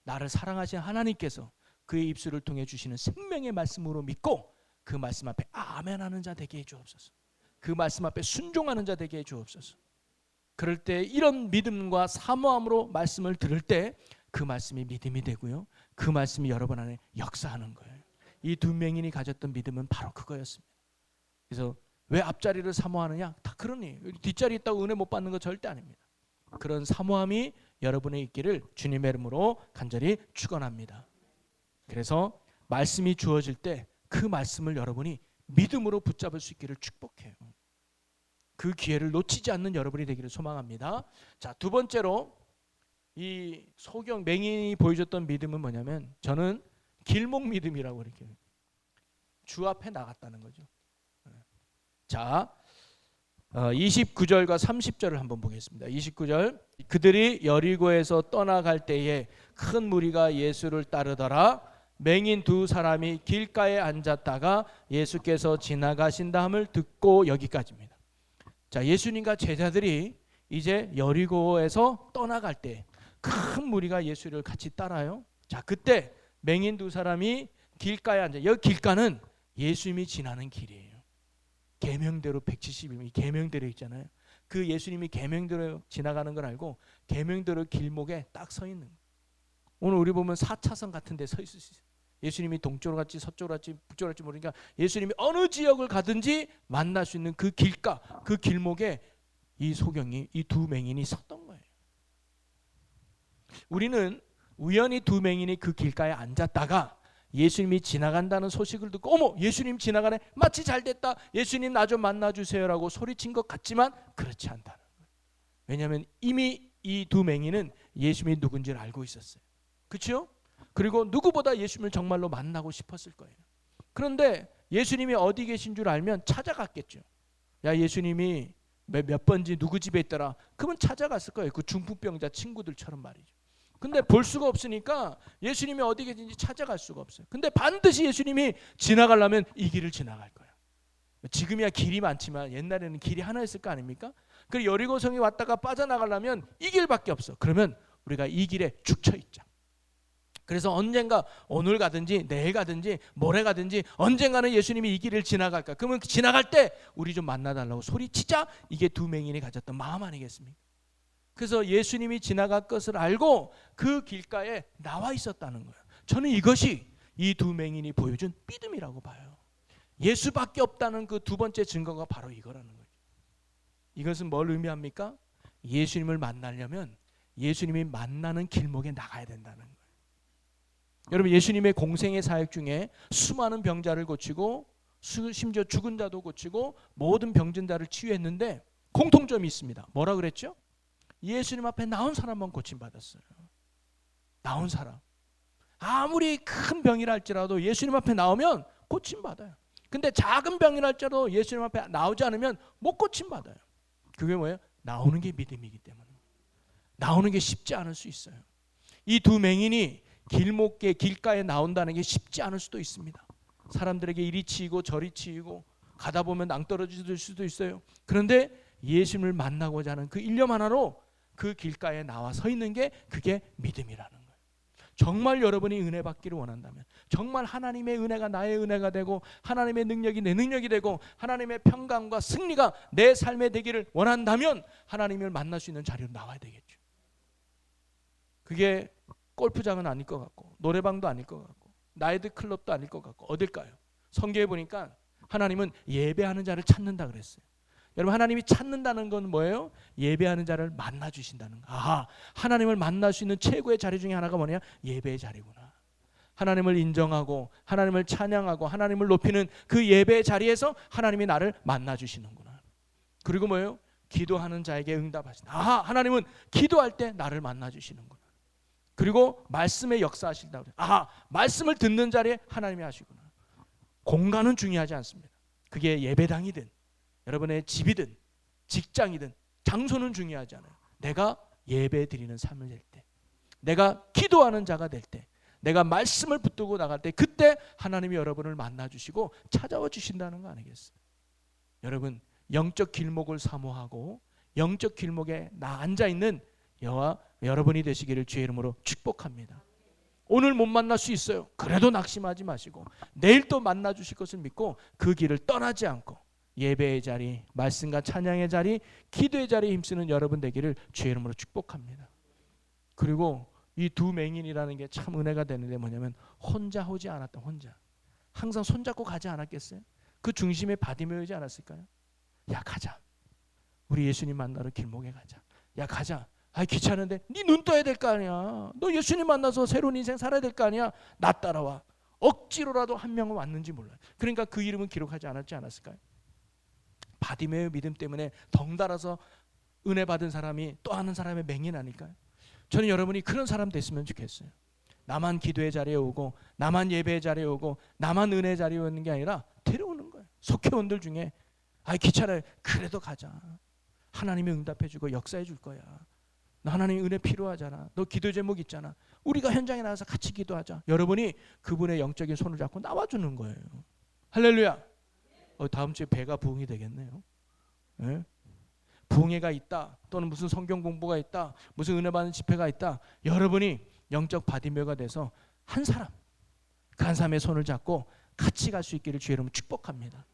나를 사랑하신 하나님께서 그의 입술을 통해 주시는 생명의 말씀으로 믿고 그 말씀 앞에 아멘하는 자 되게 해주옵소서. 그 말씀 앞에 순종하는 자 되게 해주옵소서. 그럴 때 이런 믿음과 사모함으로 말씀을 들을 때 그 말씀이 믿음이 되고요, 그 말씀이 여러분 안에 역사하는 거예요. 이 두 맹인이 가졌던 믿음은 바로 그거였습니다. 그래서 왜 앞자리를 사모하느냐? 다 그러니 뒷자리 있다고 은혜 못 받는 거 절대 아닙니다. 그런 사모함이 여러분의 있기를 주님의 이름으로 간절히 축원합니다. 그래서 말씀이 주어질 때 그 말씀을 여러분이 믿음으로 붙잡을 수 있기를 축복해요. 그 기회를 놓치지 않는 여러분이 되기를 소망합니다. 자, 두 번째로 이 소경 맹인이 보여줬던 믿음은 뭐냐면 저는 길목 믿음이라고 이렇게 주 앞에 나갔다는 거죠. 자, 29절과 30절을 한번 보겠습니다. 29절 그들이 여리고에서 떠나갈 때에 큰 무리가 예수를 따르더라. 맹인 두 사람이 길가에 앉았다가 예수께서 지나가신다 함을 듣고, 여기까지입니다. 자, 예수님과 제자들이 이제 여리고에서 떠나갈 때 큰 무리가 예수를 같이 따라요. 자, 그때 맹인 두 사람이 길가에 앉아. 여기 길가는 예수님이 지나는 길이에요. 계명대로 170일 계명대로 있잖아요. 그 예수님이 계명대로 지나가는 걸 알고 계명대로 길목에 딱 서 있는 거예요. 오늘 우리 보면 4차선 같은 데 서 있을 수 있어요. 예수님이 동쪽으로 갈지 서쪽으로 갈지 북쪽으로 갈지 모르니까 예수님이 어느 지역을 가든지 만날 수 있는 그 길가, 그 길목에 이 소경이, 이 두 맹인이 섰던 거예요. 우리는 우연히 두 맹인이 그 길가에 앉았다가 예수님이 지나간다는 소식을 듣고 어머 예수님 지나가네, 마치 잘됐다, 예수님 나 좀 만나주세요라고 소리친 것 같지만 그렇지 않다는 거예요. 왜냐하면 이미 이 두 맹인은 예수님이 누군지를 알고 있었어요. 그렇죠? 그리고 누구보다 예수님을 정말로 만나고 싶었을 거예요. 그런데 예수님이 어디 계신 줄 알면 찾아갔겠죠. 야, 예수님이 몇 번지 누구 집에 있더라. 그러면 찾아갔을 거예요. 그 중풍병자 친구들처럼 말이죠. 근데 볼 수가 없으니까 예수님이 어디 계신지 찾아갈 수가 없어요. 근데 반드시 예수님이 지나가려면 이 길을 지나갈 거예요. 지금이야 길이 많지만 옛날에는 길이 하나였을 거 아닙니까? 그리고 여리고성에 왔다가 빠져나가려면 이 길밖에 없어. 그러면 우리가 이 길에 죽쳐 있자. 그래서 언젠가 오늘 가든지 내일 가든지 모레 가든지 언젠가는 예수님이 이 길을 지나갈까. 그러면 지나갈 때 우리 좀 만나달라고 소리치자. 이게 두 맹인이 가졌던 마음 아니겠습니까? 그래서 예수님이 지나갈 것을 알고 그 길가에 나와 있었다는 거예요. 저는 이것이 이 두 맹인이 보여준 믿음이라고 봐요. 예수밖에 없다는 그 두 번째 증거가 바로 이거라는 거죠. 이것은 뭘 의미합니까? 예수님을 만나려면 예수님이 만나는 길목에 나가야 된다는 거예요. 여러분, 예수님의 공생의 사역 중에 수많은 병자를 고치고 심지어 죽은 자도 고치고 모든 병든 자를 치유했는데 공통점이 있습니다. 뭐라 그랬죠? 예수님 앞에 나온 사람만 고침받았어요. 나온 사람. 아무리 큰 병이라 할지라도 예수님 앞에 나오면 고침받아요. 근데 작은 병이라 할지라도 예수님 앞에 나오지 않으면 못 고침받아요. 그게 뭐예요? 나오는 게 믿음이기 때문에. 나오는 게 쉽지 않을 수 있어요. 이 두 맹인이 길목에 길가에 나온다는 게 쉽지 않을 수도 있습니다. 사람들에게 이리 치이고 저리 치이고 가다 보면 낭떠러질 수도 있어요. 그런데 예수님을 만나고자 하는 그 일념 하나로 그 길가에 나와 서 있는 게 그게 믿음이라는 거예요. 정말 여러분이 은혜 받기를 원한다면, 정말 하나님의 은혜가 나의 은혜가 되고 하나님의 능력이 내 능력이 되고 하나님의 평강과 승리가 내 삶에 되기를 원한다면 하나님을 만날 수 있는 자리로 나와야 되겠죠. 그게 골프장은 아닐 것 같고 노래방도 아닐 것 같고 나이트클럽도 아닐 것 같고 어딜까요? 성경에 보니까 하나님은 예배하는 자를 찾는다 그랬어요. 여러분, 하나님이 찾는다는 건 뭐예요? 예배하는 자를 만나 주신다는 거. 아하, 하나님을 만날 수 있는 최고의 자리 중에 하나가 뭐냐? 예배의 자리구나. 하나님을 인정하고 하나님을 찬양하고 하나님을 높이는 그 예배의 자리에서 하나님이 나를 만나 주시는구나. 그리고 뭐예요? 기도하는 자에게 응답하신다. 아하, 하나님은 기도할 때 나를 만나 주시는구나. 그리고 말씀에 역사하신다고. 아하, 말씀을 듣는 자리에 하나님이 하시구나. 공간은 중요하지 않습니다. 그게 예배당이든 여러분의 집이든 직장이든 장소는 중요하지 않아요. 내가 예배 드리는 삶을 될 때, 내가 기도하는 자가 될 때, 내가 말씀을 붙들고 나갈 때, 그때 하나님이 여러분을 만나 주시고 찾아와 주신다는 거 아니겠어요? 여러분, 영적 길목을 사모하고 영적 길목에 앉아 있는 여호와 여러분이 되시기를 주의 이름으로 축복합니다. 오늘 못 만날 수 있어요. 그래도 낙심하지 마시고 내일 또 만나 주실 것을 믿고 그 길을 떠나지 않고 예배의 자리, 말씀과 찬양의 자리, 기도의 자리에 힘쓰는 여러분 되기를 주의 이름으로 축복합니다. 그리고 이 두 맹인이라는 게 참 은혜가 되는데 뭐냐면 혼자 오지 않았다. 혼자. 항상 손잡고 가지 않았겠어요? 그 중심에 바디메오이지 않았을까요? 야 가자. 우리 예수님 만나러 길목에 가자. 야 가자. 아 귀찮은데 네 눈 떠야 될 거 아니야. 너 예수님 만나서 새로운 인생 살아야 될 거 아니야. 나 따라와. 억지로라도 한 명은 왔는지 몰라요. 그러니까 그 이름은 기록하지 않았을까요? 바디메오 믿음 때문에 덩달아서 은혜 받은 사람이 또 하는 사람의 맹인 아닐까요? 저는 여러분이 그런 사람 됐으면 좋겠어요. 나만 기도의 자리에 오고 나만 예배의 자리에 오고 나만 은혜의 자리에 오는 게 아니라 데려오는 거예요. 속회원들 중에 아 귀찮아요. 그래도 가자. 하나님이 응답해 주고 역사해 줄 거야. 너 하나님 은혜 필요하잖아. 너 기도 제목 있잖아. 우리가 현장에 나가서 같이 기도하자. 여러분이 그분의 영적인 손을 잡고 나와주는 거예요. 할렐루야. 다음 주에 배가 부흥이 되겠네요. 네? 부흥회가 있다. 또는 무슨 성경 공부가 있다. 무슨 은혜 받는 집회가 있다. 여러분이 영적 바디메오가 돼서 한 사람, 그 한 사람의 손을 잡고 같이 갈 수 있기를 주의 이름으로 축복합니다.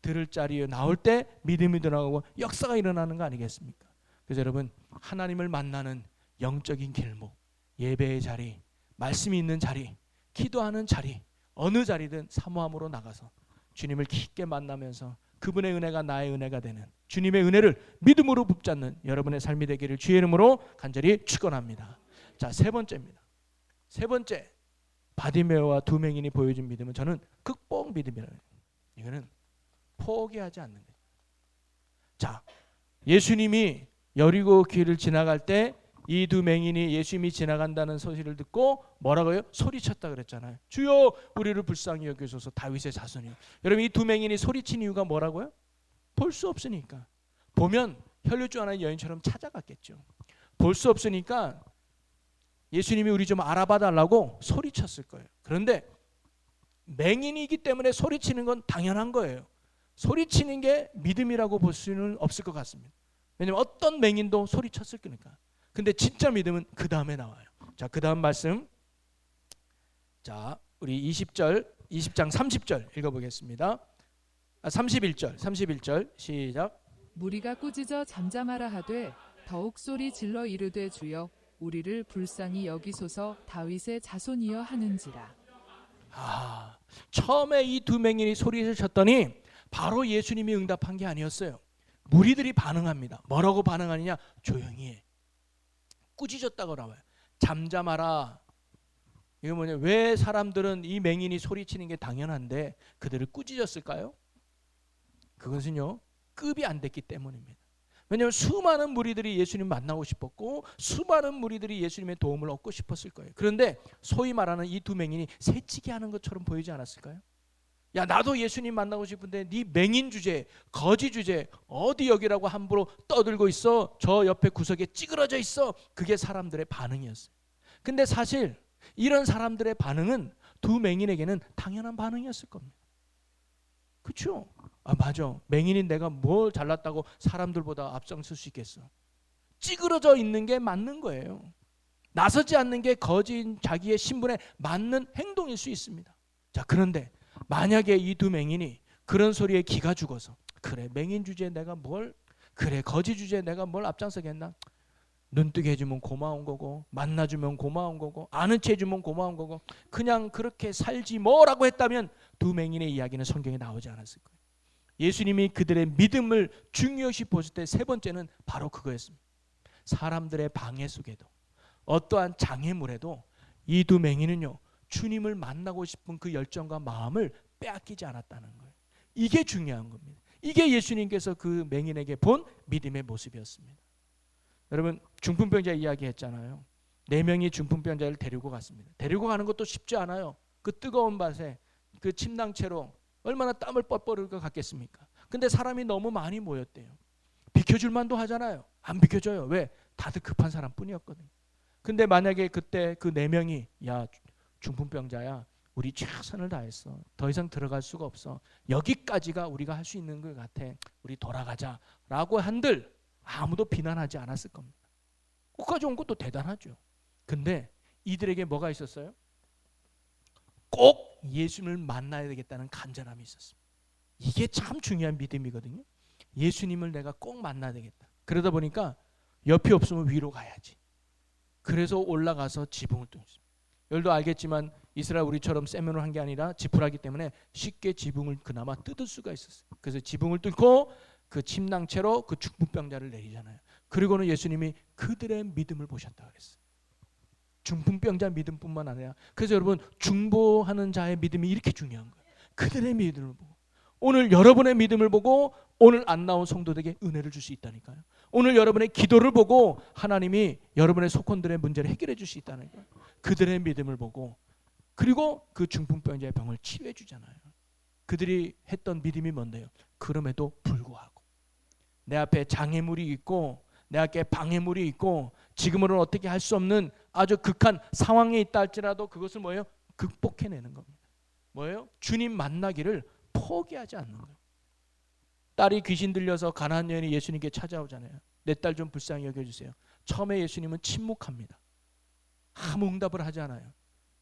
들을 자리에 나올 때 믿음이 들어가고 역사가 일어나는 거 아니겠습니까? 그래서 여러분 하나님을 만나는 영적인 길목, 예배의 자리, 말씀이 있는 자리, 기도하는 자리, 어느 자리든 사모함으로 나가서 주님을 깊게 만나면서 그분의 은혜가 나의 은혜가 되는 주님의 은혜를 믿음으로 붙잡는 여러분의 삶이 되기를 주의 이름으로 간절히 축원합니다. 자, 세 번째입니다. 세 번째 바디메오와 두 맹인이 보여준 믿음은 저는 극복 믿음이라는 거예요. 이거는 포기하지 않는 거예요. 자, 예수님이 여리고 길을 지나갈 때 이 두 맹인이 예수님이 지나간다는 소식을 듣고 뭐라고요? 소리쳤다 그랬잖아요. 주여 우리를 불쌍히 여기소서 다윗의 자손이요. 여러분 이 두 맹인이 소리친 이유가 뭐라고요? 볼 수 없으니까. 보면 혈류증하는 여인처럼 찾아갔겠죠. 볼 수 없으니까 예수님이 우리 좀 알아봐 달라고 소리쳤을 거예요. 그런데 맹인이기 때문에 소리치는 건 당연한 거예요. 소리치는 게 믿음이라고 볼 수는 없을 것 같습니다. 왜냐하면 어떤 맹인도 소리쳤을 거니까. 근데 진짜 믿음은 그 다음에 나와요. 자, 그 다음 말씀. 자, 우리 20장 30절 읽어보겠습니다. 31절 시작. 무리가 꾸짖어 잠잠하라 하되 더욱 소리 질러 이르되 주여 우리를 불쌍히 여기소서 다윗의 자손이여 하는지라. 처음에 이 두 맹인이 소리를 쳤더니 바로 예수님이 응답한 게 아니었어요. 무리들이 반응합니다. 뭐라고 반응하느냐? 조용히 해. 꾸짖었다고 나와요. 잠잠하라. 이거 뭐냐? 왜 사람들은 이 맹인이 소리치는 게 당연한데 그들을 꾸짖었을까요? 그것은요, 급이 안 됐기 때문입니다. 왜냐하면 수많은 무리들이 예수님 만나고 싶었고 수많은 무리들이 예수님의 도움을 얻고 싶었을 거예요. 그런데 소위 말하는 이 두 맹인이 새치기 하는 것처럼 보이지 않았을까요? 야, 나도 예수님 만나고 싶은데 네 맹인 주제, 거지 주제 어디 여기라고 함부로 떠들고 있어. 저 옆에 구석에 찌그러져 있어. 그게 사람들의 반응이었어요. 근데 사실 이런 사람들의 반응은 두 맹인에게는 당연한 반응이었을 겁니다. 그렇죠? 맞아. 맹인인 내가 뭘 잘났다고 사람들보다 앞장설 수 있겠어. 찌그러져 있는 게 맞는 거예요. 나서지 않는 게 거지인 자기의 신분에 맞는 행동일 수 있습니다. 자, 그런데 만약에 이 두 맹인이 그런 소리에 기가 죽어서 그래 맹인 주제에 내가 뭘 그래 거지 주제에 내가 뭘 앞장서겠나? 눈뜨게 해주면 고마운 거고 만나주면 고마운 거고 아는 체 해주면 고마운 거고 그냥 그렇게 살지 뭐라고 했다면 두 맹인의 이야기는 성경에 나오지 않았을 거예요. 예수님이 그들의 믿음을 중요시 보실 때 세 번째는 바로 그거였습니다. 사람들의 방해 속에도 어떠한 장애물에도 이 두 맹인은요 주님을 만나고 싶은 그 열정과 마음을 빼앗기지 않았다는 거예요. 이게 중요한 겁니다. 이게 예수님께서 그 맹인에게 본 믿음의 모습이었습니다. 여러분 중풍병자 이야기했잖아요. 4명이 중풍병자를 데리고 갔습니다. 데리고 가는 것도 쉽지 않아요. 그 뜨거운 밭에 그 침낭채로 얼마나 땀을 뻘뻘 흘려 갔겠습니까? 근데 사람이 너무 많이 모였대요. 비켜줄 만도 하잖아요. 안 비켜줘요. 왜? 다들 급한 사람뿐이었거든요. 근데 만약에 그때 그 4명이 야 중풍병자야 우리 최선을 다했어. 더 이상 들어갈 수가 없어. 여기까지가 우리가 할 수 있는 것 같아. 우리 돌아가자 라고 한들 아무도 비난하지 않았을 겁니다. 끝까지 온 것도 대단하죠. 근데 이들에게 뭐가 있었어요? 꼭 예수님을 만나야 되겠다는 간절함이 있었습니다. 이게 참 중요한 믿음이거든요. 예수님을 내가 꼭 만나야 되겠다. 그러다 보니까 옆이 없으면 위로 가야지. 그래서 올라가서 지붕을 뚫었습니다. 여러분도 알겠지만 이스라엘 우리처럼 세면을 한 게 아니라 지푸라기 때문에 쉽게 지붕을 그나마 뜯을 수가 있었어요. 그래서 지붕을 뚫고 그 침낭채로 그 중풍병자를 내리잖아요. 그리고는 예수님이 그들의 믿음을 보셨다 그랬어요. 중풍병자 믿음뿐만 아니라, 그래서 여러분 중보하는 자의 믿음이 이렇게 중요한 거예요. 그들의 믿음을 보고, 오늘 여러분의 믿음을 보고 오늘 안 나온 성도들에게 은혜를 줄 수 있다니까요. 오늘 여러분의 기도를 보고 하나님이 여러분의 속건들의 문제를 해결해 줄 수 있다는 거예요. 그들의 믿음을 보고, 그리고 그 중풍병자의 병을 치유해 주잖아요. 그들이 했던 믿음이 뭔데요? 그럼에도 불구하고 내 앞에 장애물이 있고 내 앞에 방해물이 있고 지금으로는 어떻게 할 수 없는 아주 극한 상황에 있다 할지라도 그것을 뭐예요? 극복해내는 겁니다. 뭐예요? 주님 만나기를 포기하지 않는 거예요. 딸이 귀신 들려서 가난한 여인이 예수님께 찾아오잖아요. 내 딸 좀 불쌍히 여겨주세요. 처음에 예수님은 침묵합니다. 아무 응답을 하지 않아요.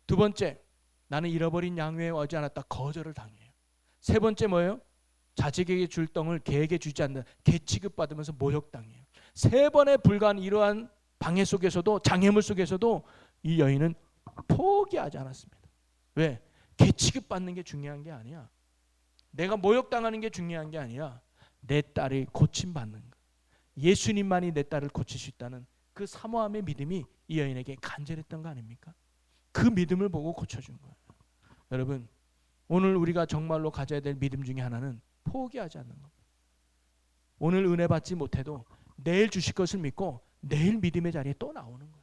두 번째, 나는 잃어버린 양 외에 오지 않았다. 거절을 당해요. 세 번째 뭐예요? 자식에게 줄 떡을 개에게 주지 않는 개 취급받으면서 모욕당해요. 세 번에 불과한 이러한 방해 속에서도, 장애물 속에서도 이 여인은 포기하지 않았습니다. 왜? 개 취급받는 게 중요한 게 아니야. 내가 모욕당하는 게 중요한 게 아니라 내 딸이 고침받는 거. 예수님만이 내 딸을 고칠 수 있다는 그 사모함의 믿음이 이 여인에게 간절했던 거 아닙니까? 그 믿음을 보고 고쳐준 거예요. 여러분, 오늘 우리가 정말로 가져야 될 믿음 중에 하나는 포기하지 않는 겁니다. 오늘 은혜 받지 못해도 내일 주실 것을 믿고 내일 믿음의 자리에 또 나오는 거예요.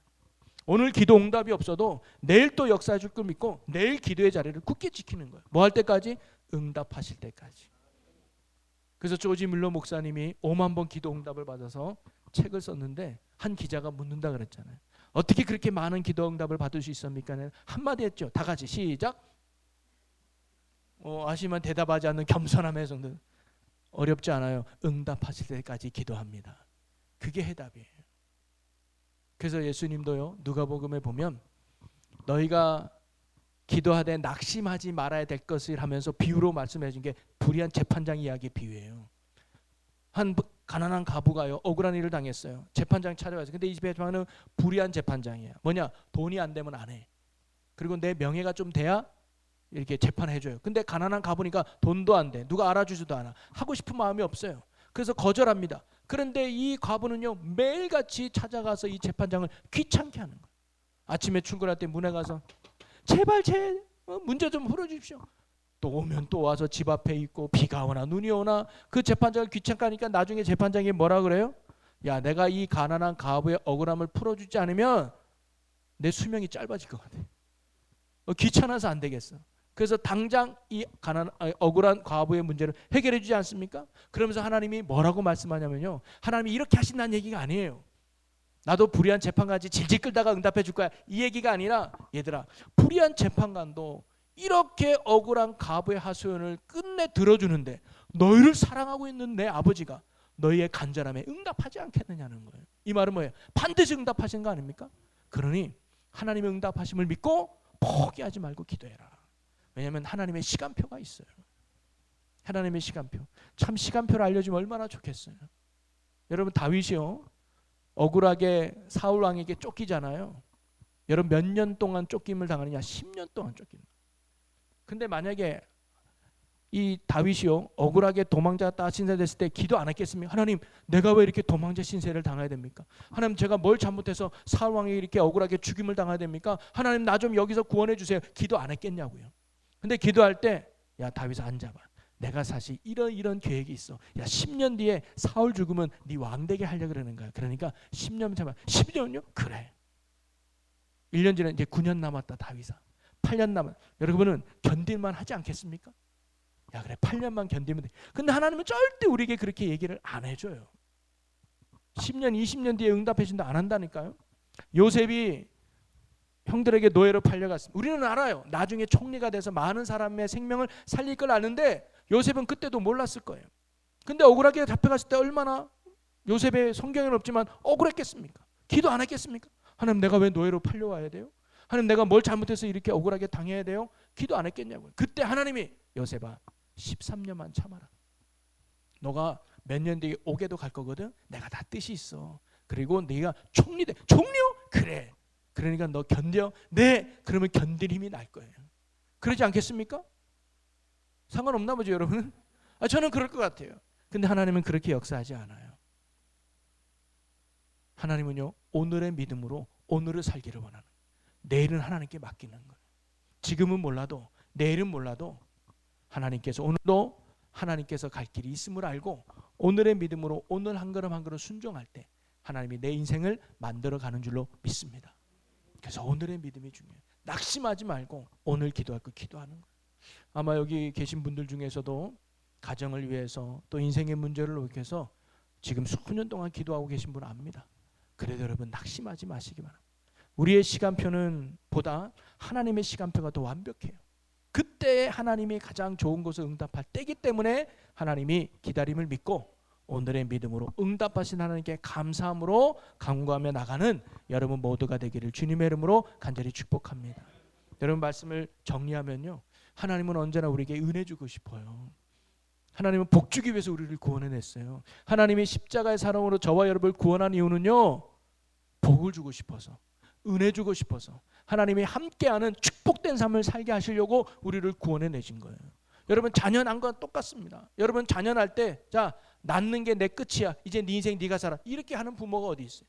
오늘 기도 응답이 없어도 내일 또 역사해 줄 걸 믿고 내일 기도의 자리를 굳게 지키는 거예요. 뭐 할 때까지? 응답하실 때까지. 그래서 조지 밀러 목사님이 5만 번 기도 응답을 받아서 책을 썼는데 한 기자가 묻는다 그랬잖아요. 어떻게 그렇게 많은 기도 응답을 받을 수 있습니까? 한마디 했죠. 다 같이 시작. 하시면 대답하지 않는 겸손함의 정도. 어렵지 않아요. 응답하실 때까지 기도합니다. 그게 해답이에요. 그래서 예수님도요, 누가복음에 보면 너희가 기도하되 낙심하지 말아야 될 것을 하면서 비유로 말씀해 준 게 불의한 재판장 이야기 비유예요. 한 가난한 가부가요, 억울한 일을 당했어요. 재판장 찾아가서, 근데 이 재판은 불의한 재판장이에요. 뭐냐? 돈이 안 되면 안 해. 그리고 내 명예가 좀 돼야 이렇게 재판해 줘요. 근데 가난한 가부니까 돈도 안 돼. 누가 알아주지도 않아. 하고 싶은 마음이 없어요. 그래서 거절합니다. 그런데 이 과부는요, 매일같이 찾아가서 이 재판장을 귀찮게 하는 거예요. 아침에 출근할 때 문에 가서 제발 제 문제 좀 풀어주십시오. 또 오면 또 와서 집 앞에 있고 비가 오나 눈이 오나 그 재판장을 귀찮게 하니까 나중에 재판장이 뭐라 그래요? 야, 내가 이 가난한 가부의 억울함을 풀어주지 않으면 내 수명이 짧아질 것 같아. 귀찮아서 안 되겠어. 그래서 당장 이 억울한 과부의 문제를 해결해 주지 않습니까? 그러면서 하나님이 뭐라고 말씀하냐면요, 하나님이 이렇게 하신다는 얘기가 아니에요. 나도 불의한 재판관같이 질질 끌다가 응답해 줄 거야, 이 얘기가 아니라, 얘들아, 불의한 재판관도 이렇게 억울한 가부의 하소연을 끝내 들어주는데 너희를 사랑하고 있는 내 아버지가 너희의 간절함에 응답하지 않겠느냐는 거예요. 이 말은 뭐예요? 반드시 응답하신 거 아닙니까? 그러니 하나님의 응답하심을 믿고 포기하지 말고 기도해라. 왜냐하면 하나님의 시간표가 있어요. 하나님의 시간표. 참 시간표를 알려주면 얼마나 좋겠어요. 여러분, 다윗이요, 억울하게 사울 왕에게 쫓기잖아요. 여러분, 몇 년 동안 쫓김을 당하느냐? 10년 동안 쫓깁니다. 근데 만약에 이 다윗이요, 억울하게 도망자다 신세됐을 때 기도 안 했겠습니까? 하나님, 내가 왜 이렇게 도망자 신세를 당해야 됩니까? 하나님, 제가 뭘 잘못해서 사울 왕에게 이렇게 억울하게 죽임을 당해야 됩니까? 하나님, 나 좀 여기서 구원해 주세요. 기도 안 했겠냐고요. 근데 기도할 때, 야, 다윗아, 앉아봐. 내가 사실 이런 계획이 있어. 야, 10년 뒤에 사울 죽으면 네 왕되게 하려고 그러는 거야. 그러니까 10년 참아. 10년요? 그래. 1년 전에 이제 9년 남았다, 다윗아. 8년 남았. 여러분은 견딜만 하지 않겠습니까? 야, 그래, 8년만 견디면 돼. 근데 하나님은 절대 우리에게 그렇게 얘기를 안 해줘요. 10년, 20년 뒤에 응답해 준다 안 한다니까요. 요셉이 형들에게 노예로 팔려갔습니다. 우리는 알아요. 나중에 총리가 돼서 많은 사람의 생명을 살릴 걸 아는데 요셉은 그때도 몰랐을 거예요. 근데 억울하게 잡혀갔을 때 얼마나 요셉의 성경에는 없지만 억울했겠습니까? 기도 안 했겠습니까? 하나님, 내가 왜 노예로 팔려와야 돼요? 하나님, 내가 뭘 잘못해서 이렇게 억울하게 당해야 돼요? 기도 안 했겠냐고요. 그때 하나님이, 요셉아, 13년만 참아라. 너가 몇 년 뒤에 옥에도 갈 거거든. 내가 다 뜻이 있어. 그리고 네가 총리 돼. 총리요? 그래. 그러니까 너 견뎌. 네. 그러면 견딜 힘이 날 거예요. 그러지 않겠습니까? 상관없나 보죠, 여러분? 저는 그럴 것 같아요. 근데 하나님은 그렇게 역사하지 않아요. 하나님은요, 오늘의 믿음으로 오늘을 살기를 원하는 거예요. 내일은 하나님께 맡기는 거예요. 지금은 몰라도, 내일은 몰라도 하나님께서 오늘도 하나님께서 갈 길이 있음을 알고 오늘의 믿음으로 오늘 한 걸음 한 걸음 순종할 때 하나님이 내 인생을 만들어가는 줄로 믿습니다. 그래서 오늘의 믿음이 중요해요. 낙심하지 말고 오늘 기도할 거 기도하는 거예요. 아마 여기 계신 분들 중에서도 가정을 위해서 또 인생의 문제를 위해서 지금 수년 동안 기도하고 계신 분 압니다. 그래도 여러분 낙심하지 마시기 바랍니다. 우리의 시간표는 보다 하나님의 시간표가 더 완벽해요. 그때 하나님이 가장 좋은 것을 응답할 때이기 때문에 하나님이 기다림을 믿고 오늘의 믿음으로 응답하신 하나님께 감사함으로 간구하며 나가는 여러분 모두가 되기를 주님의 이름으로 간절히 축복합니다. 여러분 말씀을 정리하면요, 하나님은 언제나 우리에게 은혜 주고 싶어요. 하나님은 복 주기 위해서 우리를 구원해냈어요. 하나님이 십자가의 사랑으로 저와 여러분을 구원한 이유는요, 복을 주고 싶어서, 은혜 주고 싶어서, 하나님이 함께하는 축복된 삶을 살게 하시려고 우리를 구원해내신 거예요. 여러분 자녀 난 건 똑같습니다. 여러분 자녀 날 때, 자, 낳는 게 내 끝이야, 이제 네 인생 네가 살아, 이렇게 하는 부모가 어디 있어요?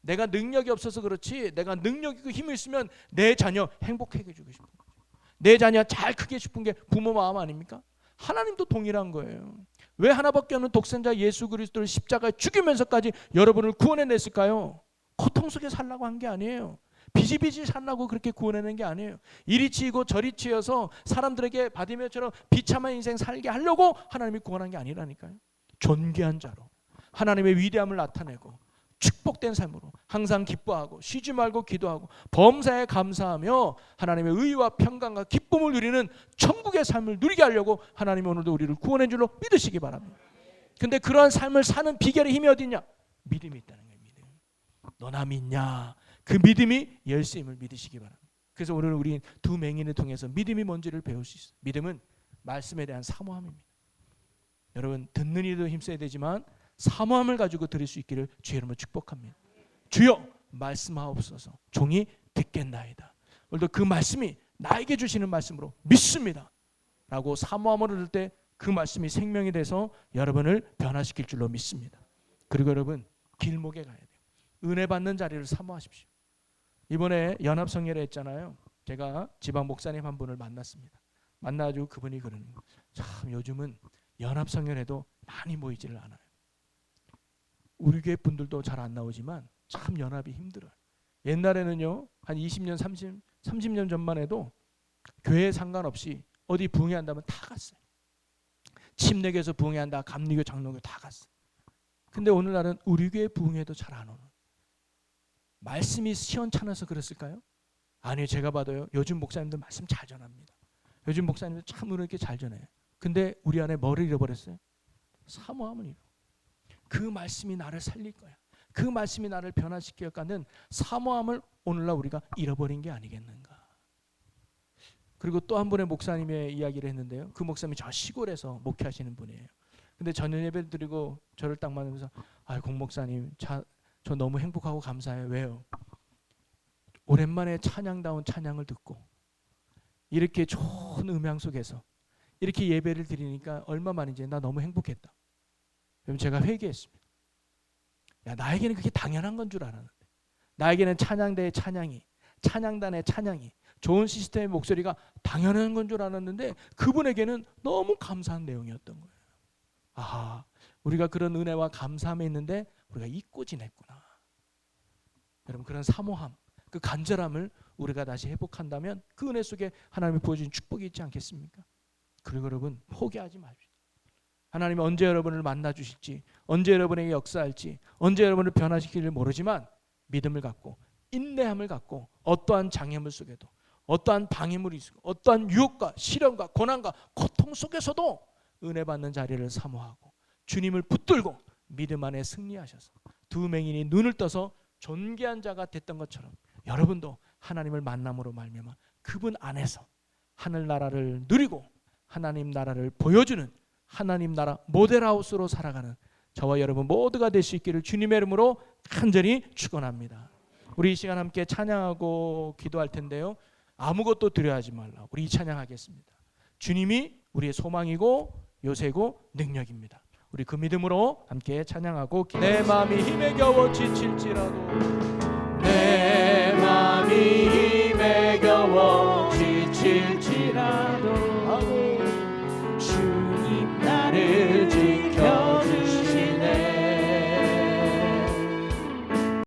내가 능력이 없어서 그렇지, 내가 능력 있고 힘이 있으면 내 자녀 행복하게 해주고 싶은 거죠. 내 자녀 잘 크게 싶은 게 부모 마음 아닙니까? 하나님도 동일한 거예요. 왜 하나밖에 없는 독생자 예수 그리스도를 십자가에 죽이면서까지 여러분을 구원해냈을까요? 고통 속에 살라고 한 게 아니에요. 비지비지 살라고 그렇게 구원해낸 게 아니에요. 이리 치이고 저리 치여서 사람들에게 바디메어처럼 비참한 인생 살게 하려고 하나님이 구원한 게 아니라니까요. 존귀한 자로 하나님의 위대함을 나타내고 축복된 삶으로 항상 기뻐하고 쉬지 말고 기도하고 범사에 감사하며 하나님의 의와 평강과 기쁨을 누리는 천국의 삶을 누리게 하려고 하나님이 오늘도 우리를 구원해 줄로 믿으시기 바랍니다. 근데 그러한 삶을 사는 비결의 힘이 어디냐? 믿음이 있다는 거예요. 믿음. 너나 믿냐? 그 믿음이 열쇠임을 믿으시기 바랍니다. 그래서 오늘 우리 두 맹인을 통해서 믿음이 뭔지를 배울 수 있어요. 믿음은 말씀에 대한 사모함입니다. 여러분 듣는 이도 힘써야 되지만 사모함을 가지고 드릴 수 있기를 주의 이름으로 축복합니다. 주여 말씀하옵소서. 종이 듣겠나이다. 오늘도 그 말씀이 나에게 주시는 말씀으로 믿습니다 라고 사모함을 들을 때 그 말씀이 생명이 돼서 여러분을 변화시킬 줄로 믿습니다. 그리고 여러분 길목에 가야 돼요. 은혜 받는 자리를 사모하십시오. 이번에 연합성례를 했잖아요. 제가 지방 목사님 한 분을 만났습니다. 만나가지고 그분이 그러는 거예요. 참 요즘은 연합성례도 많이 모이지를 않아요. 우리 교회 분들도 잘 안 나오지만 참 연합이 힘들어요. 옛날에는요, 한 20년, 30년 전만 해도 교회에 상관없이 어디 부흥회한다면 다 갔어요. 침례교에서 부흥회한다, 감리교, 장로교 다 갔어요. 근데 오늘날은 우리 교회 부흥회도 잘 안 오는. 말씀이 시원찮아서 그랬을까요? 아니요, 제가 봐도요, 요즘 목사님들 말씀 잘 전합니다. 요즘 목사님들 참 이렇게 잘 전해요. 근데 우리 안에 뭐를 잃어버렸어요? 사모함을 잃어. 그 말씀이 나를 살릴 거야. 그 말씀이 나를 변화시킬 거는 사모함을 오늘날 우리가 잃어버린 게 아니겠는가. 그리고 또 한 분의 목사님의 이야기를 했는데요. 그 목사님이 저 시골에서 목회하시는 분이에요. 근데 저녁 예배를 드리고 저를 딱 만나면서 공 목사님 저 너무 행복하고 감사해요. 왜요? 오랜만에 찬양다운 찬양을 듣고 이렇게 좋은 음향 속에서 이렇게 예배를 드리니까 얼마만인지 나 너무 행복했다. 그럼 제가 회개했습니다. 야, 나에게는 그게 당연한 건 줄 알았는데, 나에게는 찬양대의 찬양이, 찬양단의 찬양이, 좋은 시스템의 목소리가 당연한 건 줄 알았는데 그분에게는 너무 감사한 내용이었던 거예요. 아하, 우리가 그런 은혜와 감사함에 있는데 우리가 잊고 지냈구나. 여러분 그런 사모함, 그 간절함을 우리가 다시 회복한다면 그 은혜 속에 하나님이 부어주신 축복이 있지 않겠습니까? 그리고 여러분 포기하지 마십시오. 하나님이 언제 여러분을 만나 주실지, 언제 여러분에게 역사할지, 언제 여러분을 변화시킬지 모르지만 믿음을 갖고 인내함을 갖고 어떠한 장애물 속에도, 어떠한 방해물이 있고, 어떠한 유혹과 시련과 고난과 고통 속에서도 은혜 받는 자리를 사모하고 주님을 붙들고 믿음 안에 승리하셔서 두 맹인이 눈을 떠서 존귀한 자가 됐던 것처럼 여러분도 하나님을 만남으로 말미암아 그분 안에서 하늘나라를 누리고 하나님 나라를 보여주는 하나님 나라 모델하우스로 살아가는 저와 여러분 모두가 될 수 있기를 주님의 이름으로 간절히 축원합니다. 우리 이 시간 함께 찬양하고 기도할 텐데요. 아무것도 두려워하지 말라. 우리 이 찬양하겠습니다. 주님이 우리의 소망이고 요새고 능력입니다. 우리 그 믿음으로 함께 찬양하고 내 마음이 힘에 겨워 지칠지라도